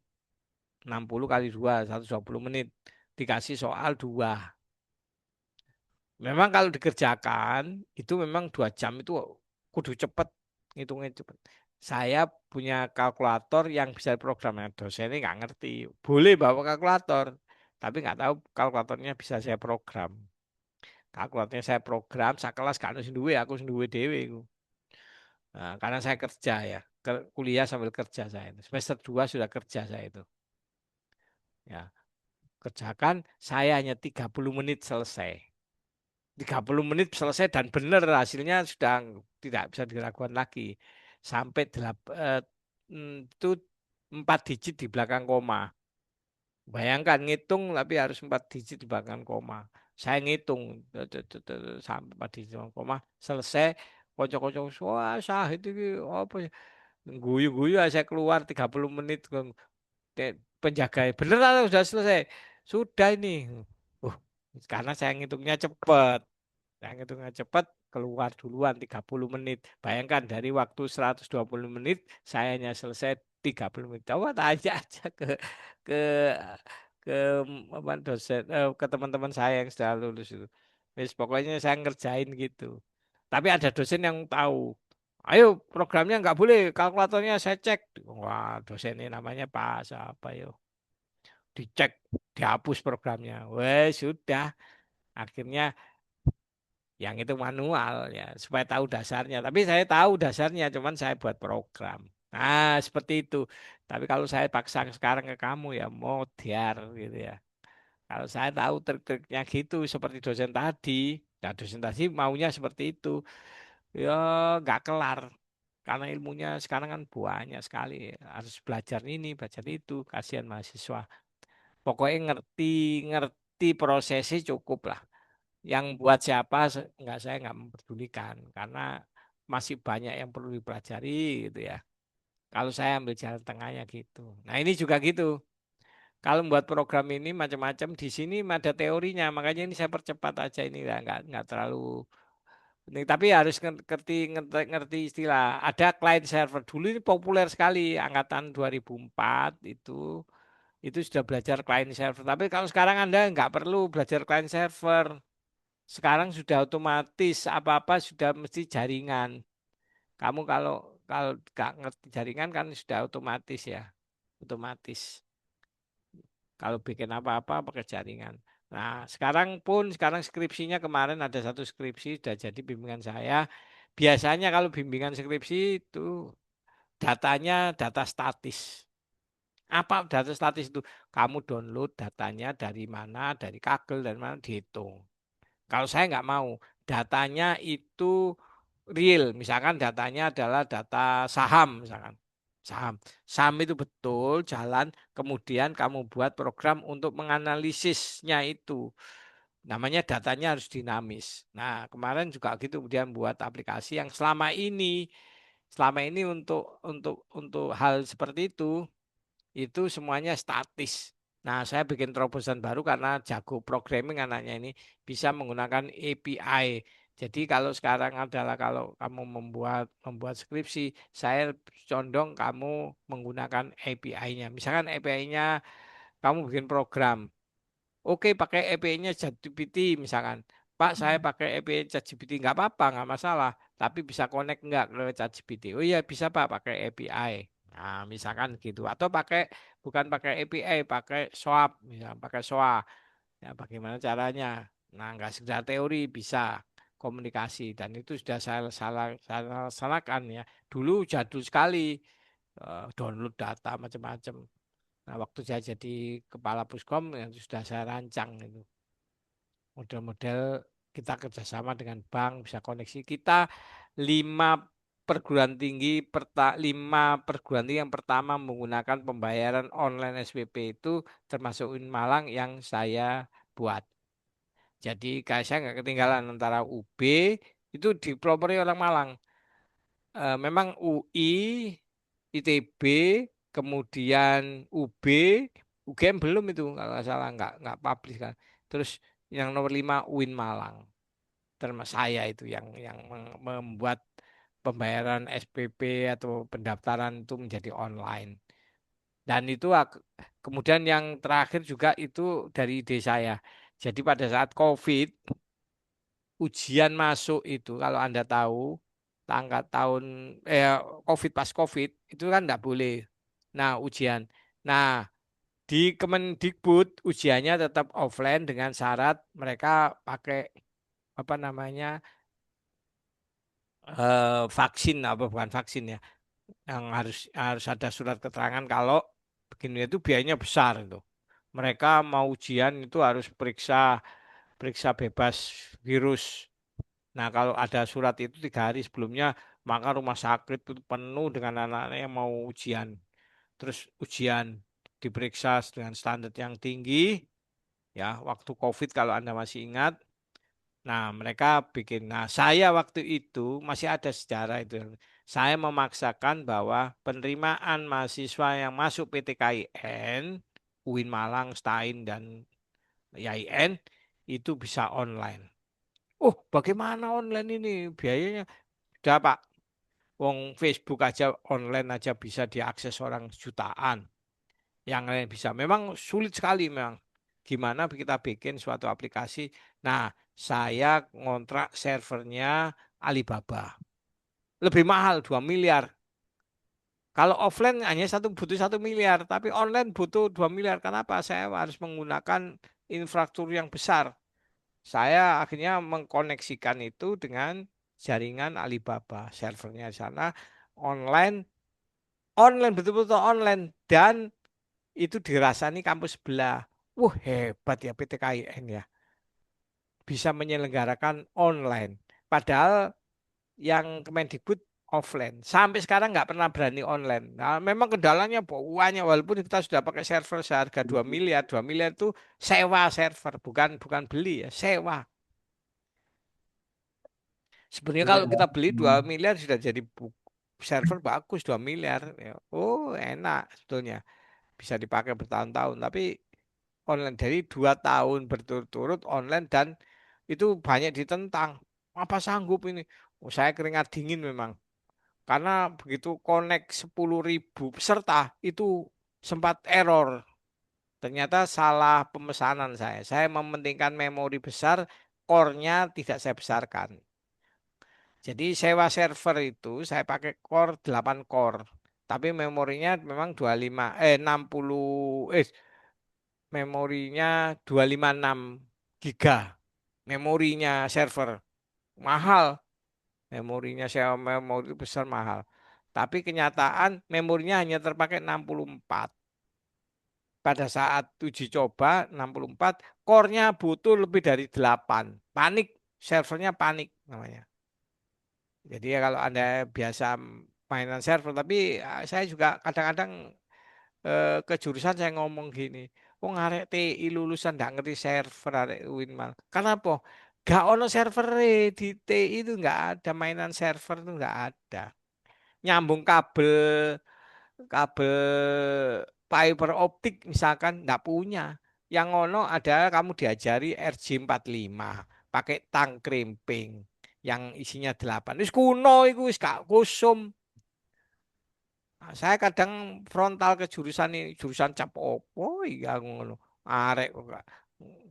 60 kali 2, 120 menit. Dikasih soal 2. Memang kalau dikerjakan, itu memang 2 jam itu kudu cepet, ngitungnya cepet. Saya punya kalkulator yang bisa programnya. Dosen ini nggak ngerti. Boleh bawa kalkulator, tapi nggak tahu kalkulatornya bisa saya program. Kalkulatornya saya program, saya kelas gak ada sing duwe, aku sing duwe dhewe iku. Nah, karena saya kerja ya, kuliah sambil kerja saya. Semester 2 sudah kerja saya itu. Ya, kerjakan saya hanya 30 menit selesai. 30 menit selesai dan benar hasilnya sudah tidak bisa diragukan lagi. Sampai itu 4 digit di belakang koma. Bayangkan ngitung tapi harus 4 digit di belakang koma. Saya ngitung sampai 4 digit di belakang koma selesai. Kocok-kocok, wah sahid itu apa ya? Guyu-guyu saya keluar 30 menit penjaga beneran sudah selesai sudah ini karena saya ngitungnya cepet saya ngitungnya cepet keluar duluan 30 menit bayangkan dari waktu 120 menit saya hanya selesai 30 menit coba tanya aja ke ke apa dosen ke teman-teman saya yang sudah lulus itu wis pokoknya saya ngerjain gitu tapi ada dosen yang tahu ayo programnya nggak boleh kalkulatornya saya cek wah dosen ini namanya Pak siapa yo dicek dihapus programnya wes sudah akhirnya yang itu manual ya supaya tahu dasarnya tapi saya tahu dasarnya cuman saya buat program nah seperti itu tapi kalau saya paksa sekarang ke kamu ya modiar gitu ya kalau saya tahu trik-triknya gitu seperti dosen tadi Nah, presentasi maunya seperti itu. Ya nggak kelar. Karena ilmunya sekarang kan banyak sekali. Harus belajar ini, belajar itu. Kasihan mahasiswa. Pokoknya ngerti, ngerti prosesnya cukup lah. Yang buat siapa, nggak saya nggak memperdulikan. Karena masih banyak yang perlu dipelajari gitu ya. Kalau saya ambil jalan tengahnya gitu. Nah ini juga gitu. Kalau membuat program ini macam-macam di sini ada teorinya, makanya ini saya percepat aja ini ya, nggak terlalu penting. Tapi harus ngerti istilah. Ada client server dulu ini populer sekali angkatan 2004 itu sudah belajar client server. Tapi kalau sekarang Anda nggak perlu belajar client server. Sekarang sudah otomatis apa-apa sudah mesti jaringan. Kamu kalau kalau nggak ngerti jaringan kan sudah otomatis ya, otomatis. Kalau bikin apa-apa pakai jaringan. Nah, sekarang skripsinya kemarin ada satu skripsi sudah jadi bimbingan saya. Biasanya kalau bimbingan skripsi itu datanya data statis. Apa data statis itu? Kamu download datanya dari mana, dari Kaggle dan mana dihitung. Kalau saya nggak mau, datanya itu real. Misalkan datanya adalah data saham, misalkan saham. Saham itu betul jalan, kemudian kamu buat program untuk menganalisisnya itu. Namanya datanya harus dinamis. Nah, kemarin juga gitu kemudian buat aplikasi yang selama ini untuk hal seperti itu semuanya statis. Nah, saya bikin terobosan baru karena jago programming anaknya ini bisa menggunakan API. Jadi kalau sekarang adalah kalau kamu membuat skripsi, saya condong kamu menggunakan API-nya. Misalkan API-nya kamu bikin program, oke, pakai API-nya ChatGPT misalkan. Pak, saya pakai API ChatGPT nggak apa-apa, nggak masalah. Tapi bisa connect nggak ke ChatGPT? Oh iya bisa Pak, pakai API. Nah, misalkan gitu. Atau bukan pakai API, pakai SOAP, misalkan pakai SOA. Ya, bagaimana caranya? Nah, nggak sekedar teori, bisa komunikasi. Dan itu sudah saya salah salahkan ya. Dulu jadul sekali, download data macam-macam. Nah, waktu saya jadi kepala Puskom yang sudah saya rancang itu model-model kita kerjasama dengan bank bisa koneksi kita lima lima perguruan tinggi yang pertama menggunakan pembayaran online SPP itu termasuk UIN Malang yang saya buat. Jadi kayak saya nggak ketinggalan antara UB itu dipelopori orang Malang. Memang UI, ITB, kemudian UB, UGM belum itu kalau nggak salah nggak publish kan. Terus yang nomor 5 UIN Malang, termasuk saya itu yang membuat pembayaran SPP atau pendaftaran itu menjadi online. Dan itu kemudian yang terakhir juga itu dari ide saya. Jadi pada saat COVID ujian masuk itu kalau Anda tahu tanggal COVID pas COVID itu kan enggak boleh. Nah, ujian. Nah, di Kemendikbud ujiannya tetap offline dengan syarat mereka pakai apa namanya vaksin apa bukan vaksin ya yang harus harus ada surat keterangan kalau begini itu biayanya besar itu. Mereka mau ujian itu harus periksa periksa bebas virus. Nah, kalau ada surat itu 3 hari sebelumnya, maka rumah sakit itu penuh dengan anak-anak yang mau ujian. Terus ujian diperiksa dengan standar yang tinggi, ya, waktu COVID kalau Anda masih ingat. Nah, mereka bikin. Nah, saya waktu itu masih ada sejarah itu. Saya memaksakan bahwa penerimaan mahasiswa yang masuk PTKIN, UIN Malang, STAIN, dan YIN itu bisa online. Oh, bagaimana online ini? Biayanya sudah Pak. Wong Facebook aja online aja bisa diakses orang jutaan. Yang lain bisa. Memang sulit sekali memang. Gimana kita bikin suatu aplikasi. Nah, saya ngontrak servernya Alibaba. Lebih mahal 2 miliar. Kalau offline hanya butuh 1 miliar, tapi online butuh 2 miliar. Kenapa? Saya harus menggunakan infrastruktur yang besar. Saya akhirnya mengkoneksikan itu dengan jaringan Alibaba, servernya di sana online, online betul-betul online dan itu dirasani kampus sebelah. Wah hebat ya PTKIN ya. bisa menyelenggarakan online. Padahal yang Kemendikbud offline. Sampai sekarang nggak pernah berani online. Nah, memang kendalanya banyak walaupun kita sudah pakai server seharga 2 miliar. 2 miliar itu sewa server, bukan bukan beli ya, sewa. Sebenarnya kalau kita beli 2 miliar sudah jadi server bagus 2 miliar. Ya, oh, enak sebetulnya. Bisa dipakai bertahun-tahun. Tapi online dari 2 tahun berturut-turut online dan itu banyak ditentang. Apa sanggup ini? Oh, saya keringat dingin memang. Karena begitu connect 10.000 peserta itu sempat error. Ternyata salah pemesanan saya. Saya mementingkan memori besar, core-nya tidak saya besarkan. Jadi sewa server itu saya pakai core 8 core. Tapi memorinya memang 25 60 memorinya 256 giga. Memorinya server mahal. Memorinya sewa memori itu besar mahal. Tapi kenyataan memorinya hanya terpakai 64. Pada saat uji coba 64, core-nya butuh lebih dari 8. Panik, servernya panik namanya. Jadi ya kalau Anda biasa mainan server, tapi saya juga kadang-kadang ke jurusan saya ngomong gini, oh ngarek TI lulusan nggak ngerti server arek Winmal. Kenapa? Gak ono server di TI itu nggak ada mainan server itu nggak ada. Nyambung kabel kabel fiber optik misalkan nggak punya. Yang ono adalah kamu diajari RJ45 pakai tang krimping yang isinya 8. Wis kuno iku wis gak kusum. Nah, saya kadang frontal ke jurusan ini, jurusan cap opo iya ngono. Arek kok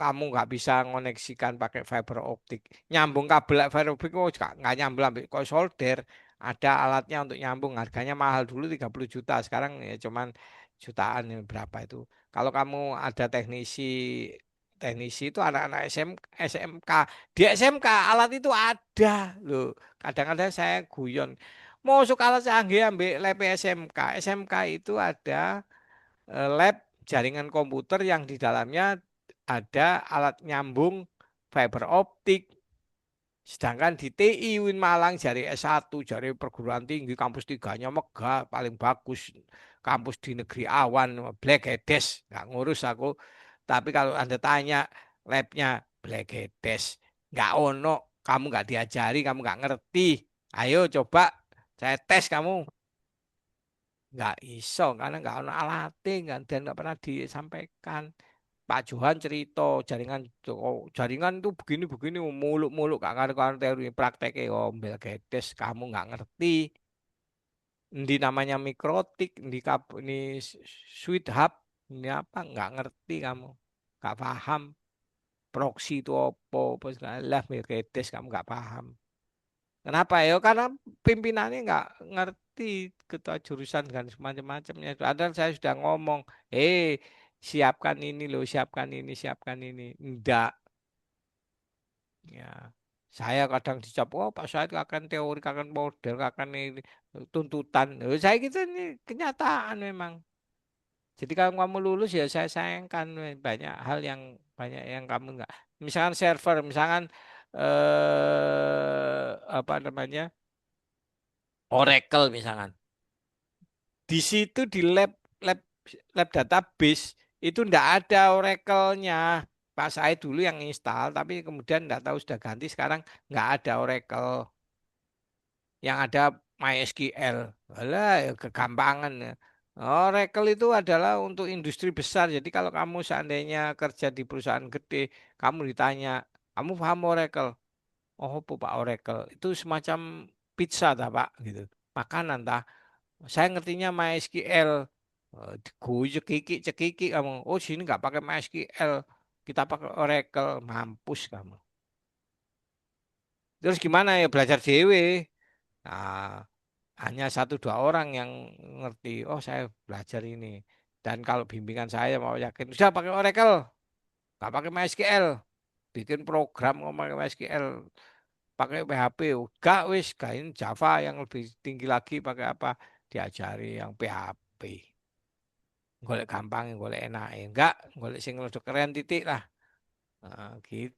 kamu nggak bisa ngoneksikan pakai fiber optik. Nyambung kabel fiber optik kok nggak nyambung ambil kok solder. Ada alatnya untuk nyambung, harganya mahal dulu 30 juta, sekarang ya cuman jutaan ya, berapa itu. Kalau kamu ada teknisi teknisi itu anak-anak SMK. Di SMK alat itu ada loh. Kadang-kadang saya guyon. Mau alat canggih ambil lab SMK. SMK itu ada lab jaringan komputer yang di dalamnya ada alat nyambung fiber optik. Sedangkan di TI Win Malang jari S1, jari perguruan tinggi, kampus tiganya megah, paling bagus. Kampus di negeri awan, Black Edes, nggak ngurus aku. Tapi kalau Anda tanya labnya Black Edes, nggak ono, kamu nggak diajari, kamu nggak ngerti. Ayo coba saya tes kamu. Nggak iso, karena nggak ono alatnya, dan nggak pernah disampaikan. Pak Johan cerita jaringan jaringan itu begini-begini muluk-muluk gak ngerti teori prakteknya ombel gedes kamu nggak ngerti di namanya mikrotik di ini switch hub ini apa nggak ngerti kamu nggak paham proxy itu apa segala lah gedes kamu nggak paham kenapa ya karena pimpinannya nggak ngerti ketua jurusan kan semacam-macamnya ada saya sudah ngomong siapkan ini loh siapkan ini enggak. Ya, saya kadang dicap, oh Pak Syahid akan teori, akan model, akan ini tuntutan. Saya gitu ini kenyataan memang. Jadi kalau kamu lulus ya saya sayangkan banyak hal yang banyak yang kamu enggak. Misalkan server, misalkan apa namanya Oracle misalkan. Di situ di lab lab database itu ndak ada Oracle-nya. Pak saya dulu yang install, tapi kemudian nggak tahu sudah ganti sekarang nggak ada Oracle. Yang ada MySQL. Alah, ya kegampangan ya. Oracle itu adalah untuk industri besar. Jadi kalau kamu seandainya kerja di perusahaan gede, kamu ditanya, kamu paham Oracle? Oh, apa Pak Oracle? Itu semacam pizza tak Pak? Gitu. Makanan tak? Saya ngertinya MySQL. Gue cekiki kamu. Oh sini nggak pakai MySQL. Kita pakai Oracle. Mampus kamu. Terus gimana ya belajar dewe? Nah, hanya satu dua orang yang ngerti. Oh, saya belajar ini. Dan kalau bimbingan saya mau yakin, sudah pakai Oracle, nggak pakai MySQL, bikin program ngomong pakai MySQL, pakai PHP, enggak wis, kain Java yang lebih tinggi lagi pakai apa? Diajari yang PHP. Golek gampang, golek enak, enggak, golek sing lebih keren titik lah. Nah, gitu.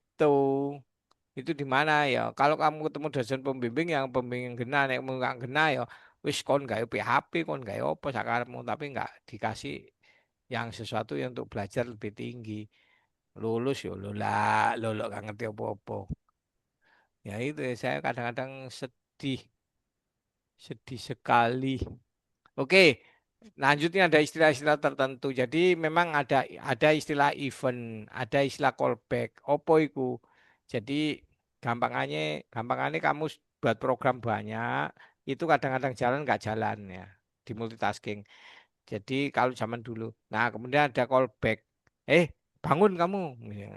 Itu di mana ya? Kalau kamu ketemu dosen pembimbing yang pembimbing gena, nek kamu nggak gena ya, wis kon gawe PHP, kon gawe apa sakarepmu, tapi nggak dikasih yang sesuatu yang untuk belajar lebih tinggi. Lulus ya lulus nggak ngerti apa-apa. Ya itu ya, saya kadang-kadang sedih, sedih sekali. Oke, lanjutnya ada istilah-istilah tertentu. Jadi memang ada istilah event, ada istilah callback. Opo iku? Jadi gampangannya gampangannya kamu buat program banyak, itu kadang-kadang jalan nggak jalan ya di multitasking. Jadi kalau zaman dulu. Nah, kemudian ada callback. Eh, bangun kamu. Ya.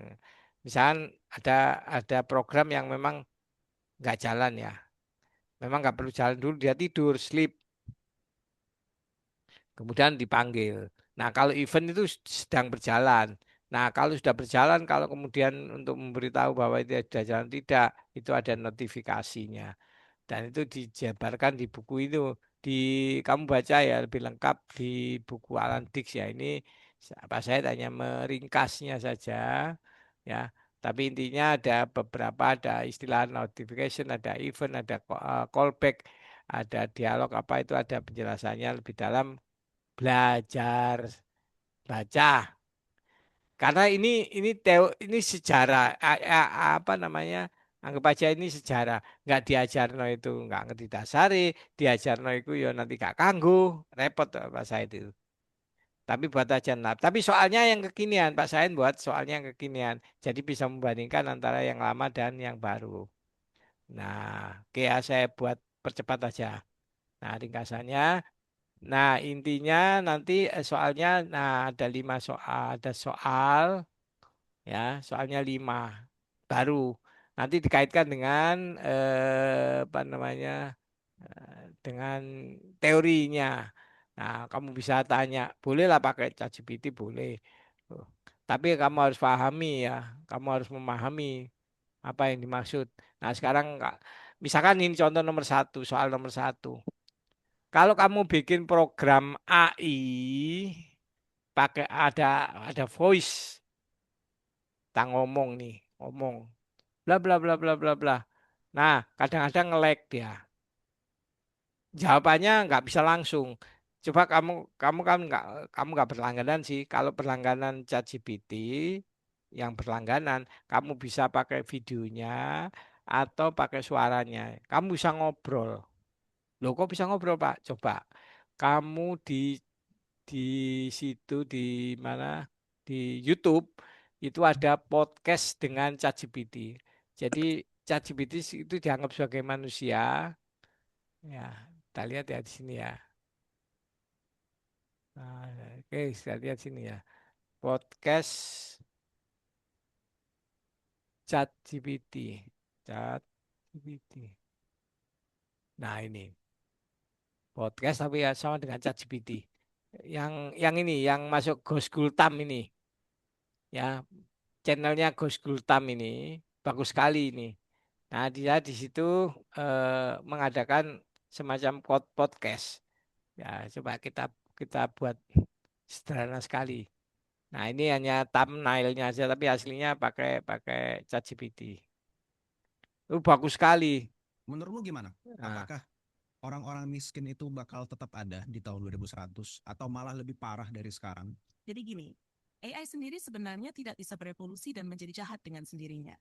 Misalkan ada ada program yang memang nggak jalan ya. Memang nggak perlu jalan dulu, dia tidur, sleep. Kemudian dipanggil. Nah, kalau event itu sedang berjalan. Nah, kalau sudah berjalan, kalau kemudian untuk memberitahu bahwa itu sudah jalan tidak, itu ada notifikasinya. Dan itu dijabarkan di buku itu. Di kamu baca ya lebih lengkap di buku Alan Dix ya. Ini apa saya hanya meringkasnya saja ya. Tapi intinya ada beberapa ada istilah notification, ada event, ada callback, ada dialog apa itu ada penjelasannya lebih dalam belajar baca karena ini sejarah apa namanya anggap aja ini sejarah nggak diajarno itu nggak ngerti dasari diajarno itu ya nanti gak kanggo repot tuh Pak Said itu tapi buat aja nah tapi soalnya yang kekinian Pak Said buat soalnya yang kekinian jadi bisa membandingkan antara yang lama dan yang baru nah oke ya saya buat percepat aja nah ringkasannya. Nah, intinya nanti soalnya, nah ada 5 soal, ada soal, ya, soalnya 5 baru. Nanti dikaitkan dengan apa namanya, dengan teorinya. Nah, kamu bisa tanya, bolehlah pakai ChatGPT, boleh. Oh, tapi kamu harus pahami ya, kamu harus memahami apa yang dimaksud. Nah, sekarang misalkan ini contoh nomor satu, soal nomor satu. Kalau kamu bikin program AI pakai ada voice, kita ngomong nih, ngomong bla bla bla bla bla bla. Nah, kadang-kadang nge-lag dia. Jawabannya nggak bisa langsung. Coba kamu kan nggak berlangganan sih. Kalau berlangganan ChatGPT yang berlangganan, kamu bisa pakai videonya atau pakai suaranya. Kamu bisa ngobrol. Loh, kok bisa ngobrol, Pak? Coba kamu di situ di mana di YouTube itu ada podcast dengan ChatGPT. Jadi ChatGPT itu dianggap sebagai manusia. Ya, kita lihat ya di sini ya. Nah, oke, kita lihat sini ya. Podcast ChatGPT. ChatGPT. Nah, ini podcast tapi ya sama dengan ChatGPT. Yang ini yang masuk Ghost Gultam ini ya. Channelnya Gus Gultam ini bagus sekali ini. Nah, dia di situ mengadakan semacam podcast. Ya, coba kita kita buat sederhana sekali. Nah, ini hanya thumbnailnya aja, tapi aslinya pakai pakai ChatGPT. Itu bagus sekali. Menurutmu gimana? Nah, Apakah orang-orang miskin itu bakal tetap ada di tahun 2100 atau malah lebih parah dari sekarang? Jadi gini, AI sendiri sebenarnya tidak bisa berevolusi dan menjadi jahat dengan sendirinya.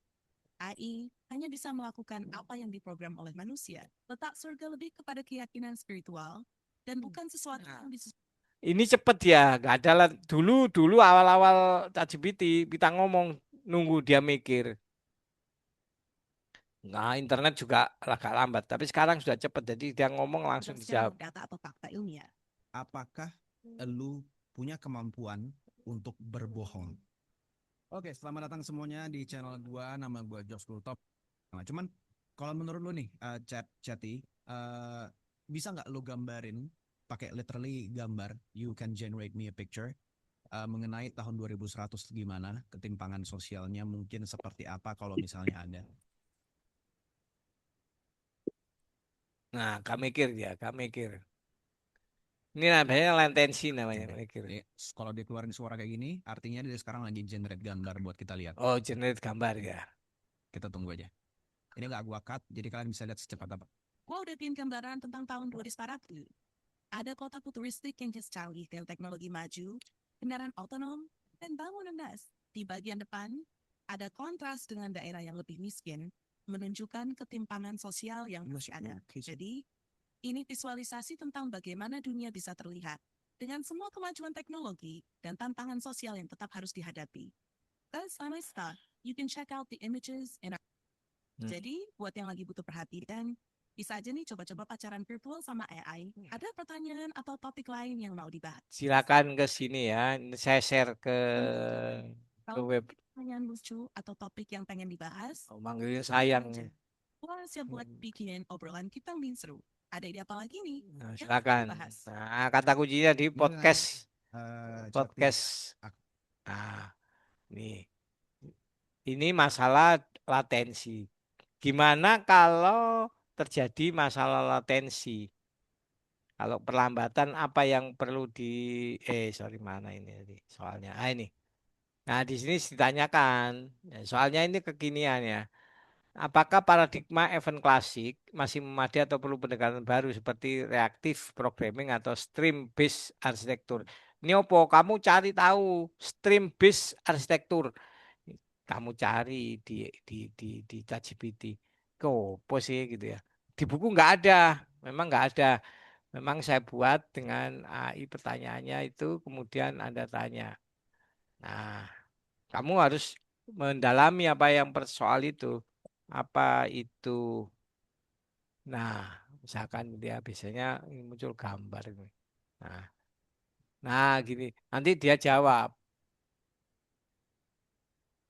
AI hanya bisa melakukan apa yang diprogram oleh manusia. Letak surga lebih kepada keyakinan spiritual dan bukan sesuatu yang disusun. ini cepet ya, nggak ada lah. Dulu dulu awal-awal ChatGPT kita ngomong nunggu dia mikir. Nah, internet juga agak lambat, tapi sekarang sudah cepat. Jadi dia ngomong langsung dijawab. Data atau fakta ilmiah. Apakah lu punya kemampuan untuk berbohong? Oke, selamat datang semuanya di channel gua, nama gua Josh Top. Nah, cuman kalau menurut lu nih, Chatty, bisa nggak lu gambarin pakai literally gambar, you can generate me a picture mengenai tahun 2100 gimana, ketimpangan sosialnya mungkin seperti apa kalau misalnya ada. Nah, kami mikir ya, kami mikir. Ini namanya latensi namanya Oke. mikir. Jadi, kalau dia keluarin suara kayak gini, artinya dia sekarang lagi generate gambar buat kita lihat. Oh, generate gambar ya. Kita tunggu aja. Ini nggak gua cut, jadi kalian bisa lihat secepat apa. Gua udah bikin gambaran tentang tahun 2040. Ada kota futuristik yang canggih dengan teknologi maju, kendaraan otonom, dan bangunan das. Di bagian depan, ada kontras dengan daerah yang lebih miskin, menunjukkan ketimpangan sosial yang masih ada. Jadi, ini visualisasi tentang bagaimana dunia bisa terlihat dengan semua kemajuan teknologi dan tantangan sosial yang tetap harus dihadapi. That's my start. You can check out the images in our... Jadi, buat yang lagi butuh perhatian, bisa aja nih coba-coba pacaran virtual sama AI. Ada pertanyaan atau topik lain yang mau dibahas? Silakan ke sini ya. Saya share ke Kalau web. pertanyaan lucu atau topik yang pengen dibahas, Oh, manggilnya sayang. wah, siap buat bikin obrolan kita lebih seru. Ada ide apa lagi nih? Nah, Yang silakan. kita bahas? Nah, kata kuncinya di podcast. Podcast. Nah, nih. Ini masalah latensi. Gimana kalau terjadi masalah latensi? Kalau perlambatan apa yang perlu sorry mana ini tadi soalnya. Ini. Nah, di sini ditanyakan. Ya, soalnya ini kekinian ya. Apakah paradigma event klasik masih memadai atau perlu pendekatan baru seperti reactive programming atau stream based arsitektur? Ini opo? Kamu cari tahu stream based arsitektur. Kamu cari di ChatGPT. Kok opo sih gitu ya? Di buku nggak ada. Memang nggak ada. Memang saya buat dengan AI pertanyaannya itu kemudian Anda tanya. Nah, kamu harus mendalami apa yang persoal itu. Apa itu? Nah, misalkan dia biasanya muncul gambar ini. Nah, gini. Nanti dia jawab.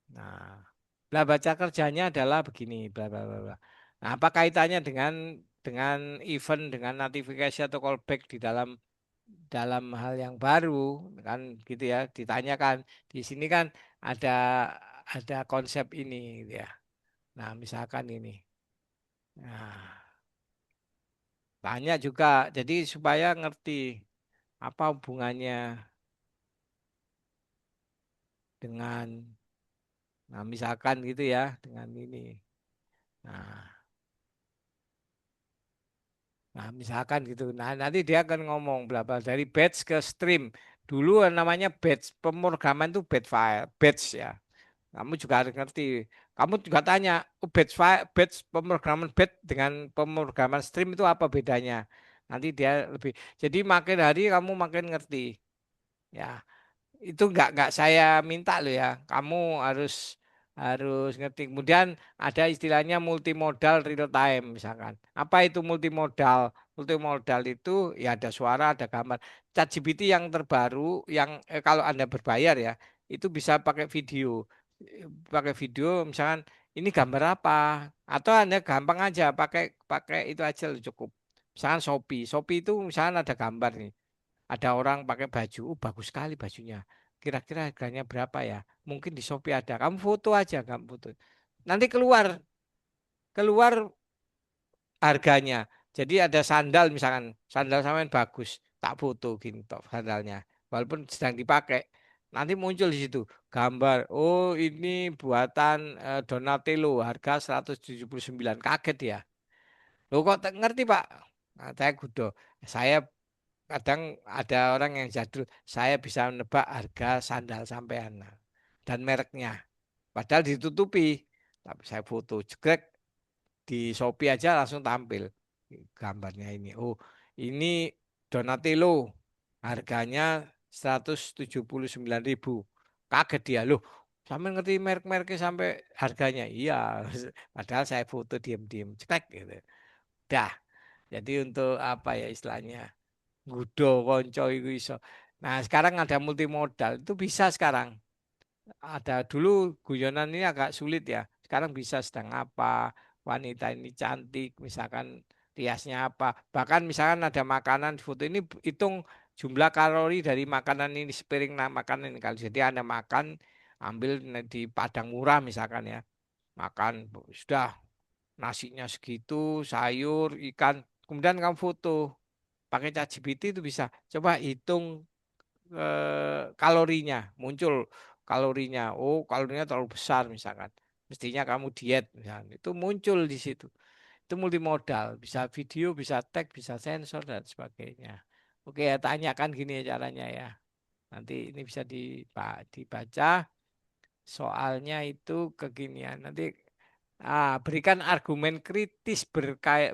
Nah, bla baca kerjanya adalah begini, bla bla bla bla. Nah, apa kaitannya dengan event, dengan notifikasi atau callback di dalam hal yang baru kan gitu ya ditanyakan di sini kan ada konsep ini gitu ya. Nah, misalkan ini. Nah, tanya juga jadi supaya ngerti apa hubungannya dengan misalkan gitu ya dengan ini. Nah, misalkan gitu. Nah, nanti dia akan ngomong bla bla dari batch ke stream. Dulu namanya batch, pemrograman itu batch file, batch ya. Kamu juga harus ngerti. Kamu juga tanya, oh, batch file, batch pemrograman batch dengan pemrograman stream itu apa bedanya? Nanti dia lebih. Jadi makin hari kamu makin ngerti. Ya, itu nggak saya minta loh ya. Kamu harus harus ngerti. Kemudian ada istilahnya multimodal real time misalkan. Apa itu multimodal? Multimodal itu ya ada suara, ada gambar. ChatGPT yang terbaru yang kalau Anda berbayar ya, itu bisa pakai video. Pakai video misalkan ini gambar apa? Atau Anda gampang aja pakai pakai itu aja loh cukup. Misalkan Shopee. Shopee itu misalkan ada gambar nih. Ada orang pakai baju, bagus sekali bajunya. Kira-kira harganya berapa ya? Mungkin di Shopee ada. Kamu foto aja, kamu foto. Nanti keluar keluar harganya. Jadi ada sandal misalkan, sandal samain bagus, tak foto gini tok sandalnya. Walaupun sedang dipakai, nanti muncul di situ gambar. Oh, ini buatan Donatello, harga 179. Kaget ya. Loh kok ngerti, Pak? Nah, saya kudo. Saya kadang ada orang yang jadul, saya bisa menebak harga sandal sampean dan mereknya. Padahal ditutupi. Tapi saya foto jegrek di Shopee aja langsung tampil gambarnya ini. Oh, ini Donatello. Harganya 179.000. Kaget dia loh. Sampai ngerti merek-mereknya sampai harganya. Iya, padahal saya foto diam-diam. Cekrek gitu. Dah. Jadi untuk apa ya istilahnya? Gudo konco iku iso. Nah, sekarang ada multimodal. Itu bisa sekarang. Ada dulu guyonan ini agak sulit ya. Sekarang bisa sedang apa, wanita ini cantik, misalkan riasnya apa. Bahkan misalkan ada makanan di foto ini hitung jumlah kalori dari makanan ini sepiring makanan ini kali. Jadi Anda makan ambil di Padang Murah misalkan ya. Makan sudah nasinya segitu, sayur, ikan, kemudian kamu foto pakai ChatGPT itu bisa coba hitung kalorinya muncul kalorinya oh kalorinya terlalu besar misalkan mestinya kamu diet, misalnya. Itu muncul di situ. Itu multimodal, bisa video, bisa teks, bisa sensor dan sebagainya. Oke, ya, tanyakan gini ya caranya ya. Nanti ini bisa dibaca soalnya itu kekinian. Nanti berikan argumen kritis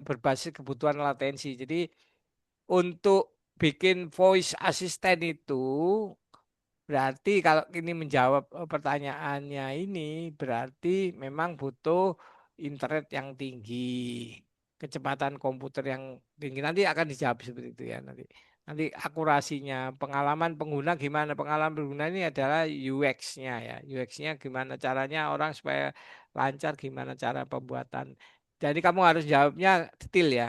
berbasis kebutuhan latensi. Jadi untuk bikin voice assistant itu berarti kalau ini menjawab pertanyaannya ini berarti memang butuh internet yang tinggi, kecepatan komputer yang tinggi. Nanti akan dijawab seperti itu ya nanti. Nanti akurasinya, pengalaman pengguna gimana? Pengalaman pengguna ini adalah UX-nya ya. UX-nya gimana caranya orang supaya lancar, gimana cara pembuatan. Jadi kamu harus jawabnya detail ya.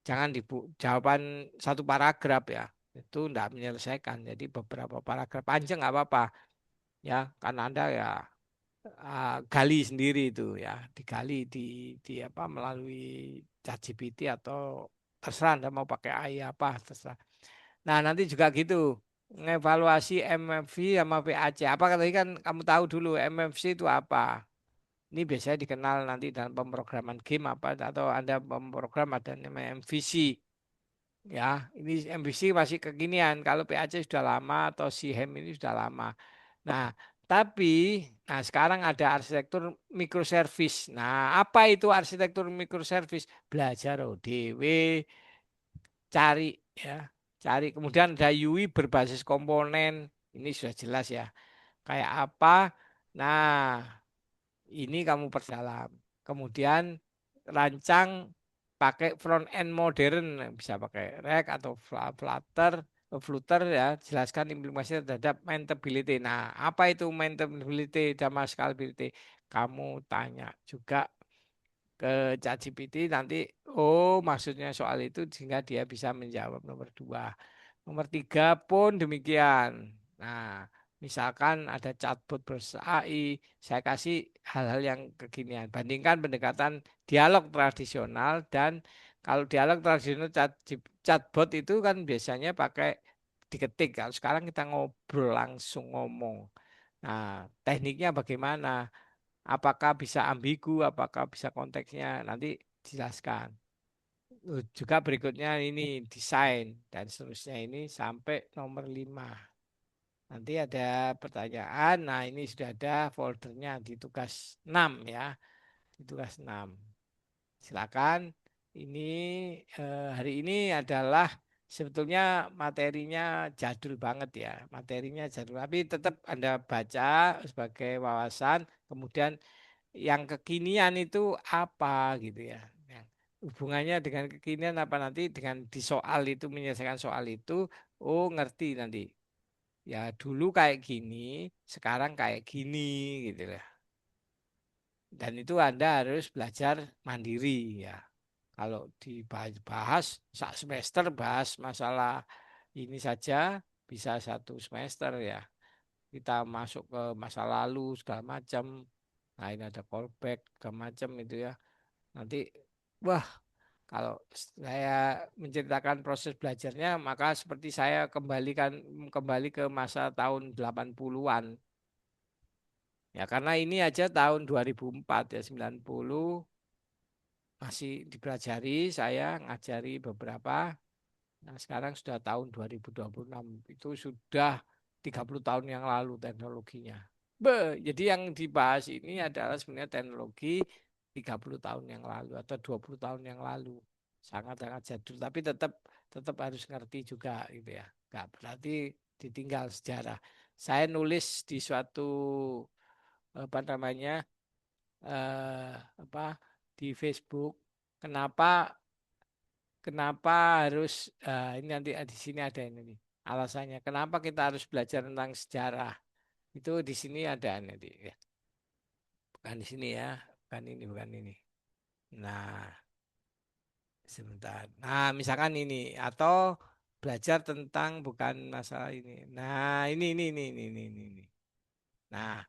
Jangan jawaban satu paragraf ya. Itu tidak menyelesaikan. Jadi beberapa paragraf panjang nggak apa-apa ya. Karena Anda ya gali sendiri itu ya. Digali di apa melalui ChatGPT atau terserah Anda mau pakai AI apa terserah. Nah, nanti juga gitu. Ngevaluasi MFV sama PAC. Apa tadi kan kamu tahu dulu MFC itu apa? Ini biasanya dikenal nanti dalam pemrograman game apa atau Anda pemrogram ada namanya MVC. Ya, ini MVC masih kekinian. Kalau PAC sudah lama atau SIHEM ini sudah lama. Nah, tapi sekarang ada arsitektur microservice. Nah, apa itu arsitektur microservice? Belajar ODW, cari ya, cari. Kemudian ada UI berbasis komponen. Ini sudah jelas ya. Kayak apa? Nah, ini kamu perdalam. Kemudian rancang pakai front end modern, bisa pakai React atau Flutter ya. Jelaskan implementasi terhadap maintainability. Nah, apa itu maintainability dan scalability? Kamu tanya juga ke ChatGPT nanti, oh maksudnya soal itu sehingga dia bisa menjawab nomor 2. Nomor 3 pun demikian. Nah, misalkan ada chatbot berbasis AI, saya kasih hal-hal yang kekinian. Bandingkan pendekatan dialog tradisional dan kalau dialog tradisional chatbot itu kan biasanya pakai diketik. Kalau sekarang kita ngobrol langsung ngomong. Nah, tekniknya bagaimana? Apakah bisa ambigu, apakah bisa konteksnya, nanti dijelaskan. Juga berikutnya ini desain dan seterusnya ini sampai nomor 5. Nanti ada pertanyaan, nah ini sudah ada foldernya di tugas 6 ya, di tugas 6. Silakan, ini hari ini adalah sebetulnya materinya jadul banget ya, materinya jadul, tapi tetap Anda baca sebagai wawasan, kemudian yang kekinian itu apa gitu ya. Yang hubungannya dengan kekinian apa nanti dengan di soal itu menyelesaikan soal itu, oh ngerti nanti. Ya dulu kayak gini, sekarang kayak gini gitu lah. Dan itu Anda harus belajar mandiri ya. Kalau dibahas sak semester bahas masalah ini saja bisa 1 semester ya. Kita masuk ke masa lalu segala macam. Nah ini ada callback segala macam itu ya. Nanti wah kalau saya menceritakan proses belajarnya maka seperti saya kembali ke masa tahun 80-an. Ya karena ini aja tahun 2004 ya 90 masih dipelajari saya ngajari beberapa. Nah, sekarang sudah tahun 2026 itu sudah 30 tahun yang lalu teknologinya. Jadi yang dibahas ini adalah sebenarnya teknologi 30 tahun yang lalu atau 20 tahun yang lalu. Sangat-sangat jadul tapi tetap tetap harus ngerti juga gitu ya. Enggak berarti ditinggal sejarah. Saya nulis di suatu apa namanya apa di Facebook kenapa kenapa harus ini nanti di sini ada ini nih alasannya kenapa kita harus belajar tentang sejarah itu di sini ada nanti ya. Bukan di sini ya, bukan ini. Nah, sebentar. Nah, misalkan ini atau belajar tentang bukan masalah ini. Nah, ini. Nah,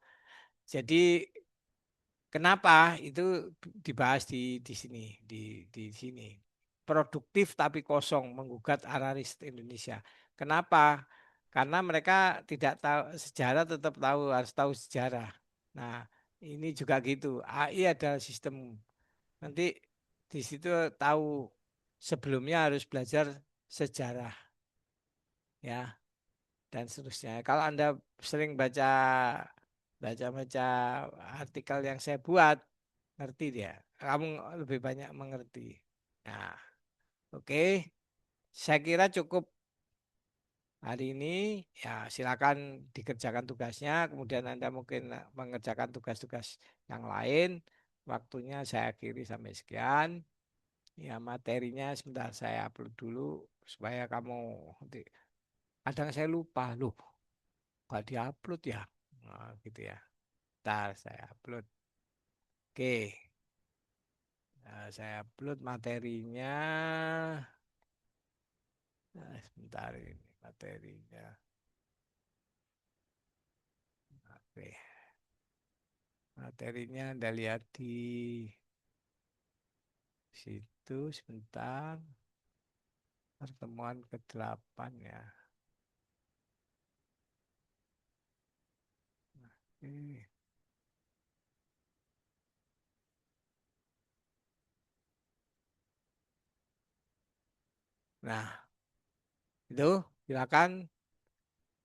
jadi kenapa itu dibahas di sini di sini. Produktif tapi kosong menggugat Araris Indonesia. Kenapa? Karena mereka tidak tahu sejarah tetap tahu harus tahu sejarah. Nah, Ini juga gitu. AI adalah sistem. Nanti di situ tahu sebelumnya harus belajar sejarah ya dan seterusnya. Kalau Anda sering baca artikel yang saya buat, ngerti dia. Kamu lebih banyak mengerti. Nah, oke. Saya kira cukup hari ini. Ya, silakan dikerjakan tugasnya. Kemudian Anda mungkin mengerjakan tugas-tugas yang lain. Waktunya saya akhiri sampai sekian. Ya, materinya sebentar saya upload dulu supaya kamu nanti. Kadang saya lupa, loh, nggak diupload ya. Nah, gitu ya. Ntar saya upload. Oke. Nah, saya upload materinya. Nah, sebentar ini materinya. Oke. Materinya Anda lihat di situ sebentar. Pertemuan ke-8 ya. Oke. Nah, itu silakan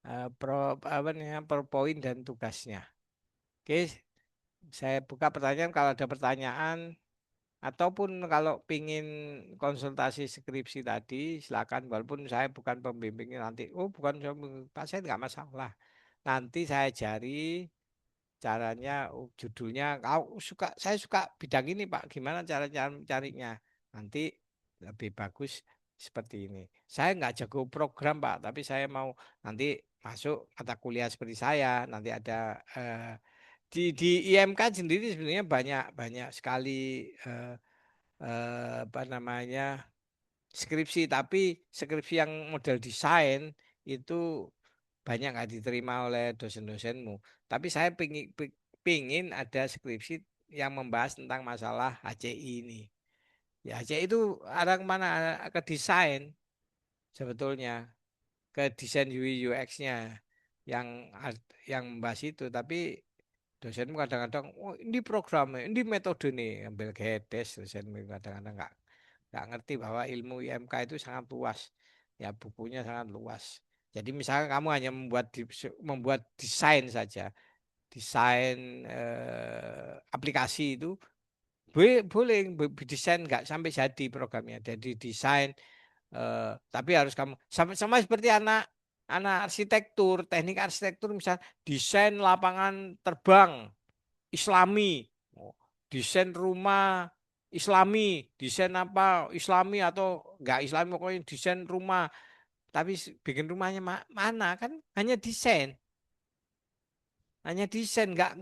apa namanya PowerPoint dan tugasnya. Oke, saya buka pertanyaan kalau ada pertanyaan ataupun kalau pingin konsultasi skripsi tadi silakan walaupun saya bukan pembimbingnya nanti. Oh, bukan Pak, saya nggak masalah. Nanti saya ajari caranya, judulnya kau suka, saya suka bidang ini Pak, gimana cara carinya, nanti lebih bagus seperti ini. Saya nggak jago program Pak, tapi saya mau nanti masuk mata kuliah seperti saya, nanti ada di IMK sendiri sebenarnya banyak banyak sekali apa namanya skripsi, tapi skripsi yang model desain itu banyak nggak diterima oleh dosen-dosenmu. Tapi saya pingin ada skripsi yang membahas tentang masalah HCI ini. Ya HCI itu arah kemana? Ke desain sebetulnya, ke desain UI UX-nya yang membahas itu. Tapi dosenmu kadang-kadang, oh ini programnya, ini metode nih, ambil gedes dosenmu kadang-kadang nggak ngerti bahwa ilmu IMK itu sangat luas, ya bukunya sangat luas. Jadi misalnya kamu hanya membuat desain saja, desain aplikasi itu boleh desain nggak sampai jadi programnya. Jadi desain tapi harus kamu sama seperti anak anak arsitektur, teknik arsitektur misal desain lapangan terbang Islami, oh, desain rumah Islami, desain apa Islami atau enggak Islami pokoknya desain rumah, tapi bikin rumahnya mana kan hanya desain nggak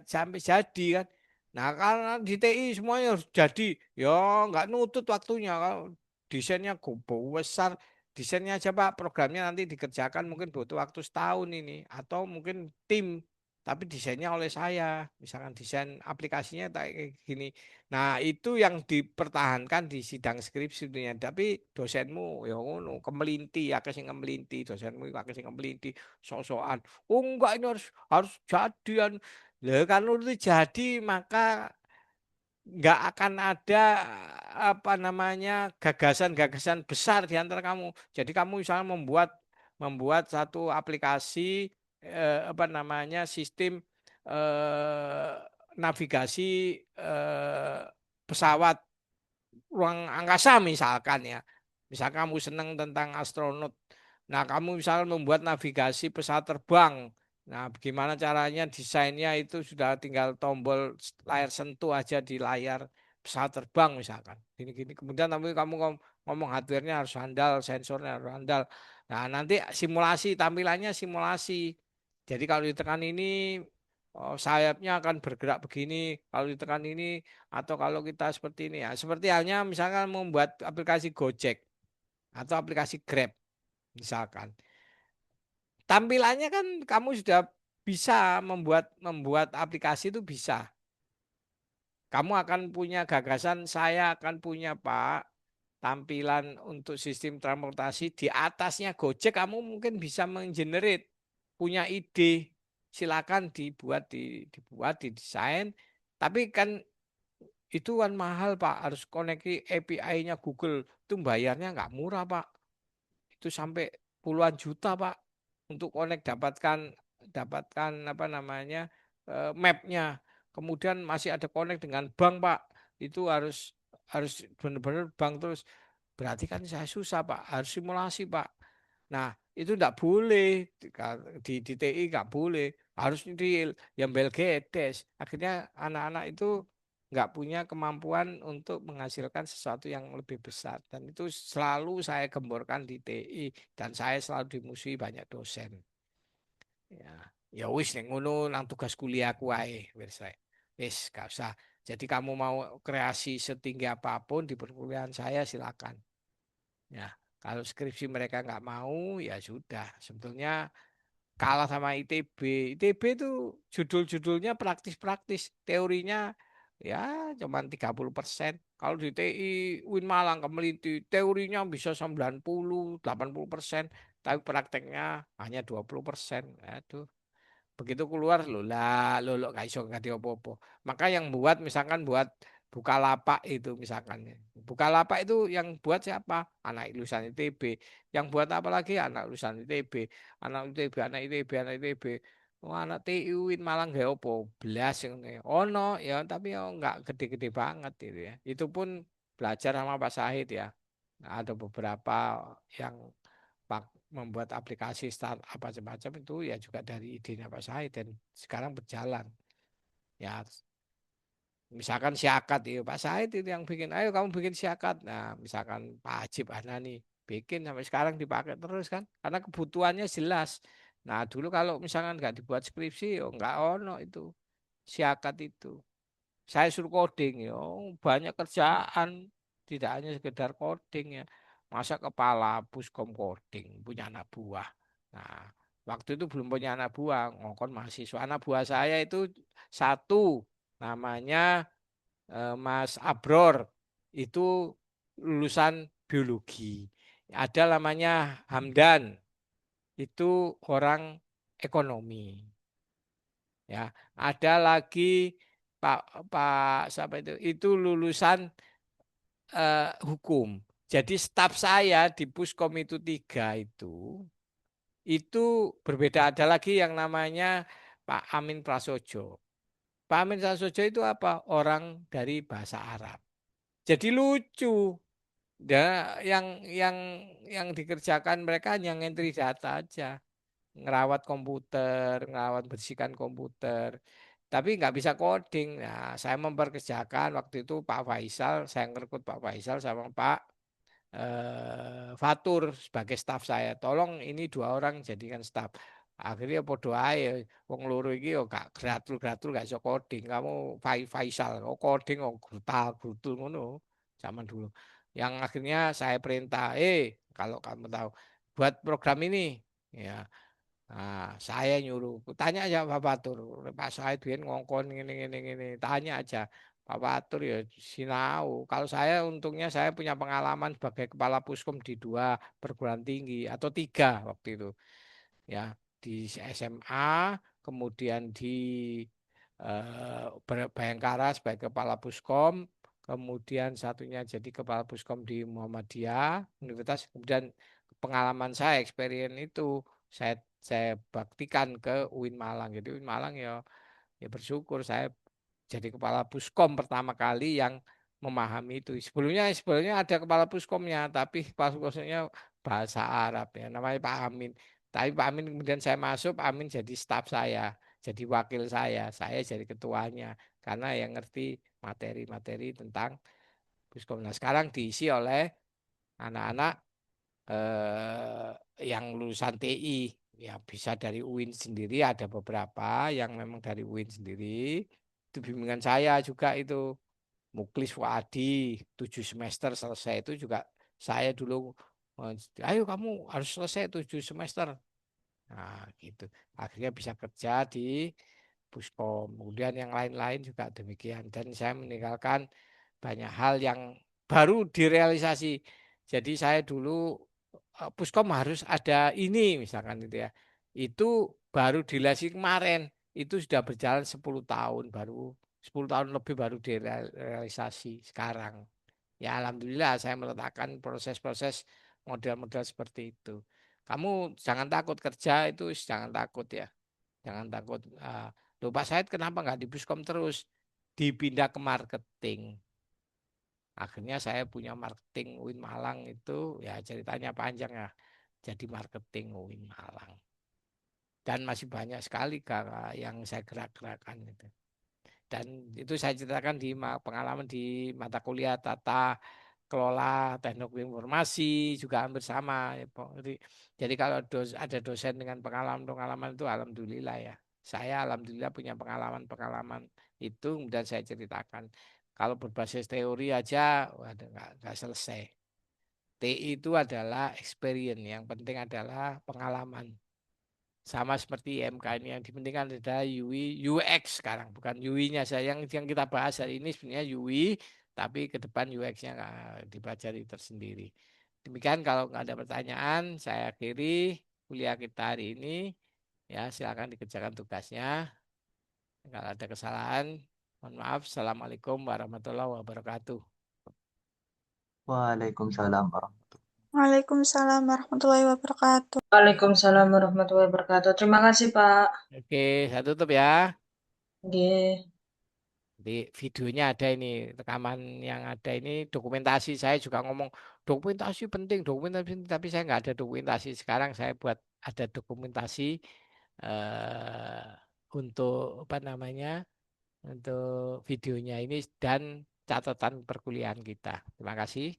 sampai jadi kan. Nah karena di TI semuanya harus jadi, ya nggak nutut waktunya kalau desainnya besar, desainnya aja Pak, programnya nanti dikerjakan mungkin butuh waktu setahun ini atau mungkin tim, tapi desainnya oleh saya, misalkan desain aplikasinya kayak gini. Nah itu yang dipertahankan di sidang skripsi dunia, tapi dosenmu ya ngono kemelinti, akeh sing kemelinti, dosenmu akeh sing kemelinti, sok-sokan. Oh enggak ini harus jadian. Lah kalau itu jadi maka enggak akan ada apa namanya gagasan-gagasan besar di antara kamu. Jadi kamu misalnya membuat satu aplikasi apa namanya sistem eh, navigasi pesawat ruang angkasa misalkan ya. Misal kamu senang tentang astronot. Nah, kamu misalnya membuat navigasi pesawat terbang. Nah, bagaimana caranya desainnya itu sudah tinggal tombol layar sentuh aja di layar pesawat terbang misalkan. Gini-gini. Kemudian kamu ngomong hardware-nya harus handal, sensornya harus handal. Nah, nanti simulasi, tampilannya simulasi. Jadi kalau ditekan ini sayapnya akan bergerak begini, kalau ditekan ini atau kalau kita seperti ini ya. Seperti halnya misalkan membuat aplikasi Gojek atau aplikasi Grab misalkan. Tampilannya kan kamu sudah bisa membuat aplikasi itu bisa. Kamu akan punya gagasan, saya akan punya Pak tampilan untuk sistem transportasi di atasnya Gojek, kamu mungkin bisa menggenerate punya ide. silakan dibuat, didesain. Tapi kan itu kan mahal Pak, harus koneksi API-nya Google. Itu bayarnya nggak murah Pak. Itu sampai puluhan juta Pak untuk connect dapatkan apa namanya mapnya. Kemudian masih ada connect dengan bank Pak. Itu harus harus benar-benar bank terus. Berarti kan saya susah Pak, harus simulasi Pak. Nah, itu enggak boleh di TI enggak boleh, harus real yang Belgedes. Akhirnya anak-anak itu enggak punya kemampuan untuk menghasilkan sesuatu yang lebih besar dan itu selalu saya gemborkan di TI dan saya selalu dimusuhi banyak dosen. Ya, ya wis nek ngono nang tugas kuliahku ae wis rek. Wis gak usah. Jadi kamu mau kreasi setinggi apapun di perkuliahan saya silakan. Ya, kalau skripsi mereka nggak mau, ya sudah. Sebetulnya kalah sama ITB. ITB itu judul-judulnya praktis-praktis, teorinya ya cuman 30%. Kalau di TI Win Malang Kemeliti, teorinya bisa 90, 80%, tapi prakteknya hanya 20%. Aduh. Begitu keluar lo gak iso ganti apa-apa. Maka yang buat misalkan buat Bukalapak itu misalkan. Bukalapak itu yang buat siapa? Anak lulusan ITB. Yang buat apa lagi? Anak lulusan ITB. Anak ITB, anak ITB, anak ITB. Oh, anak TU Malang gak apa? Belas yang ono ya, tapi ya enggak gede-gede banget itu ya. Itu pun belajar sama Pak Sahid ya. Nah, ada beberapa yang membuat aplikasi startup macam-macam itu ya juga dari idenya Pak Said dan sekarang berjalan. Ya, misalkan Syakat itu Pak Said itu yang bikin, ayo kamu bikin Syakat. Nah, misalkan Pak Ajib Hanani bikin sampai sekarang dipakai terus kan, karena kebutuhannya jelas. Nah, dulu kalau misalkan nggak dibuat skripsi, oh nggak ono itu Syakat itu. Saya suruh coding ya, banyak kerjaan, tidak hanya sekedar coding ya. Masa kepala puskom coding punya anak buah. Nah, waktu itu belum punya anak buah, ngongkon mahasiswa. Anak buah saya itu satu namanya Mas Abror, itu lulusan biologi. Ada namanya Hamdan, itu orang ekonomi. Ya, ada lagi Pak Pak siapa itu? Itu lulusan hukum. Jadi staf saya di Puskom itu tiga itu berbeda. Ada lagi yang namanya Pak Amin Prasojo. Pak Amin Prasojo itu apa? Orang dari bahasa Arab. Jadi lucu. Ya, yang dikerjakan mereka hanya ngentri data aja, ngerawat komputer, ngerawat bersihkan komputer, tapi nggak bisa coding. Nah, saya memperkerjakan waktu itu Pak Faisal, saya ngerekrut Pak Faisal sama Pak Fatur sebagai staf saya. Tolong ini dua orang jadikan staf. Akhirnya podo ae wong loro iki yo gak gratul-gratul gak iso coding. Kamu Faisal, oh coding oh brutal brutul ngono zaman dulu. Yang akhirnya saya perintah, kalau kamu tahu buat program ini ya. Nah, saya nyuruh, tanya aja Pak Fatur, Pak Said biyen ngongkon ngene, tanya aja. Pak Fatur ya sinau. Kalau saya untungnya saya punya pengalaman sebagai kepala puskom di dua perguruan tinggi atau tiga waktu itu. Ya, di SMA, kemudian di Bayangkara sebagai kepala puskom, kemudian satunya jadi kepala puskom di Muhammadiyah Universitas. Kemudian pengalaman saya, experience itu saya baktikan ke UIN Malang. Jadi UIN Malang ya bersyukur saya jadi kepala puskom pertama kali yang memahami itu. Sebelumnya ada kepala puskomnya, tapi kepala puskomnya bahasa Arab ya, namanya Pak Amin. Tapi Pak Amin kemudian saya masuk, Pak Amin jadi staf saya, jadi wakil saya jadi ketuanya karena yang ngerti materi-materi tentang puskom. Nah, sekarang diisi oleh anak-anak yang lulusan TI ya bisa dari UIN sendiri, ada beberapa yang memang dari UIN sendiri. Itu bimbingan saya juga itu Muklis Fuadi 7 semester selesai itu juga saya dulu ayo kamu harus selesai 7 semester. Nah, gitu. Akhirnya bisa kerja di Puskom. Kemudian yang lain-lain juga demikian. Dan saya meninggalkan banyak hal yang baru direalisasi. Jadi saya dulu Puskom harus ada ini misalkan itu ya. Itu baru dilasi kemarin. Itu sudah berjalan 10 tahun, baru 10 tahun lebih baru direalisasi sekarang. Ya alhamdulillah saya meletakkan proses-proses model-model seperti itu. Kamu jangan takut kerja itu, jangan takut ya. Jangan takut. Loh Pak Said kenapa nggak di Puskom terus? Dipindah ke marketing. Akhirnya saya punya marketing UIN Malang itu ya ceritanya panjang ya. Jadi marketing UIN Malang. Dan masih banyak sekali Kak, yang saya gerak-gerakkan itu. Dan itu saya ceritakan di pengalaman di mata kuliah tata kelola teknologi informasi juga hampir sama. Ya, jadi kalau ada dosen dengan pengalaman-pengalaman itu alhamdulillah ya. Saya alhamdulillah punya pengalaman-pengalaman itu dan saya ceritakan. Kalau berbasis teori aja, waduh nggak selesai. TI itu adalah experience, yang penting adalah pengalaman. Sama seperti IMK ini yang dipentingkan adalah UI, UX sekarang, bukan UI-nya saya yang kita bahas hari ini sebenarnya UI, tapi ke depan UX-nya dipelajari tersendiri. Demikian kalau nggak ada pertanyaan, saya akhiri kuliah kita hari ini. Ya, silakan dikerjakan tugasnya. Kalau ada kesalahan, mohon maaf. Assalamualaikum warahmatullahi wabarakatuh. Waalaikumsalam warahmatullahi Waalaikumsalam warahmatullahi wabarakatuh. Waalaikumsalam warahmatullahi wabarakatuh. Terima kasih, Pak. Oke, saya tutup ya. Nggih. Di videonya ada ini, rekaman yang ada ini dokumentasi. Saya juga ngomong dokumentasi penting, tapi saya nggak ada dokumentasi. Sekarang saya buat ada dokumentasi eh, untuk apa namanya, untuk videonya ini dan catatan perkuliahan kita. Terima kasih.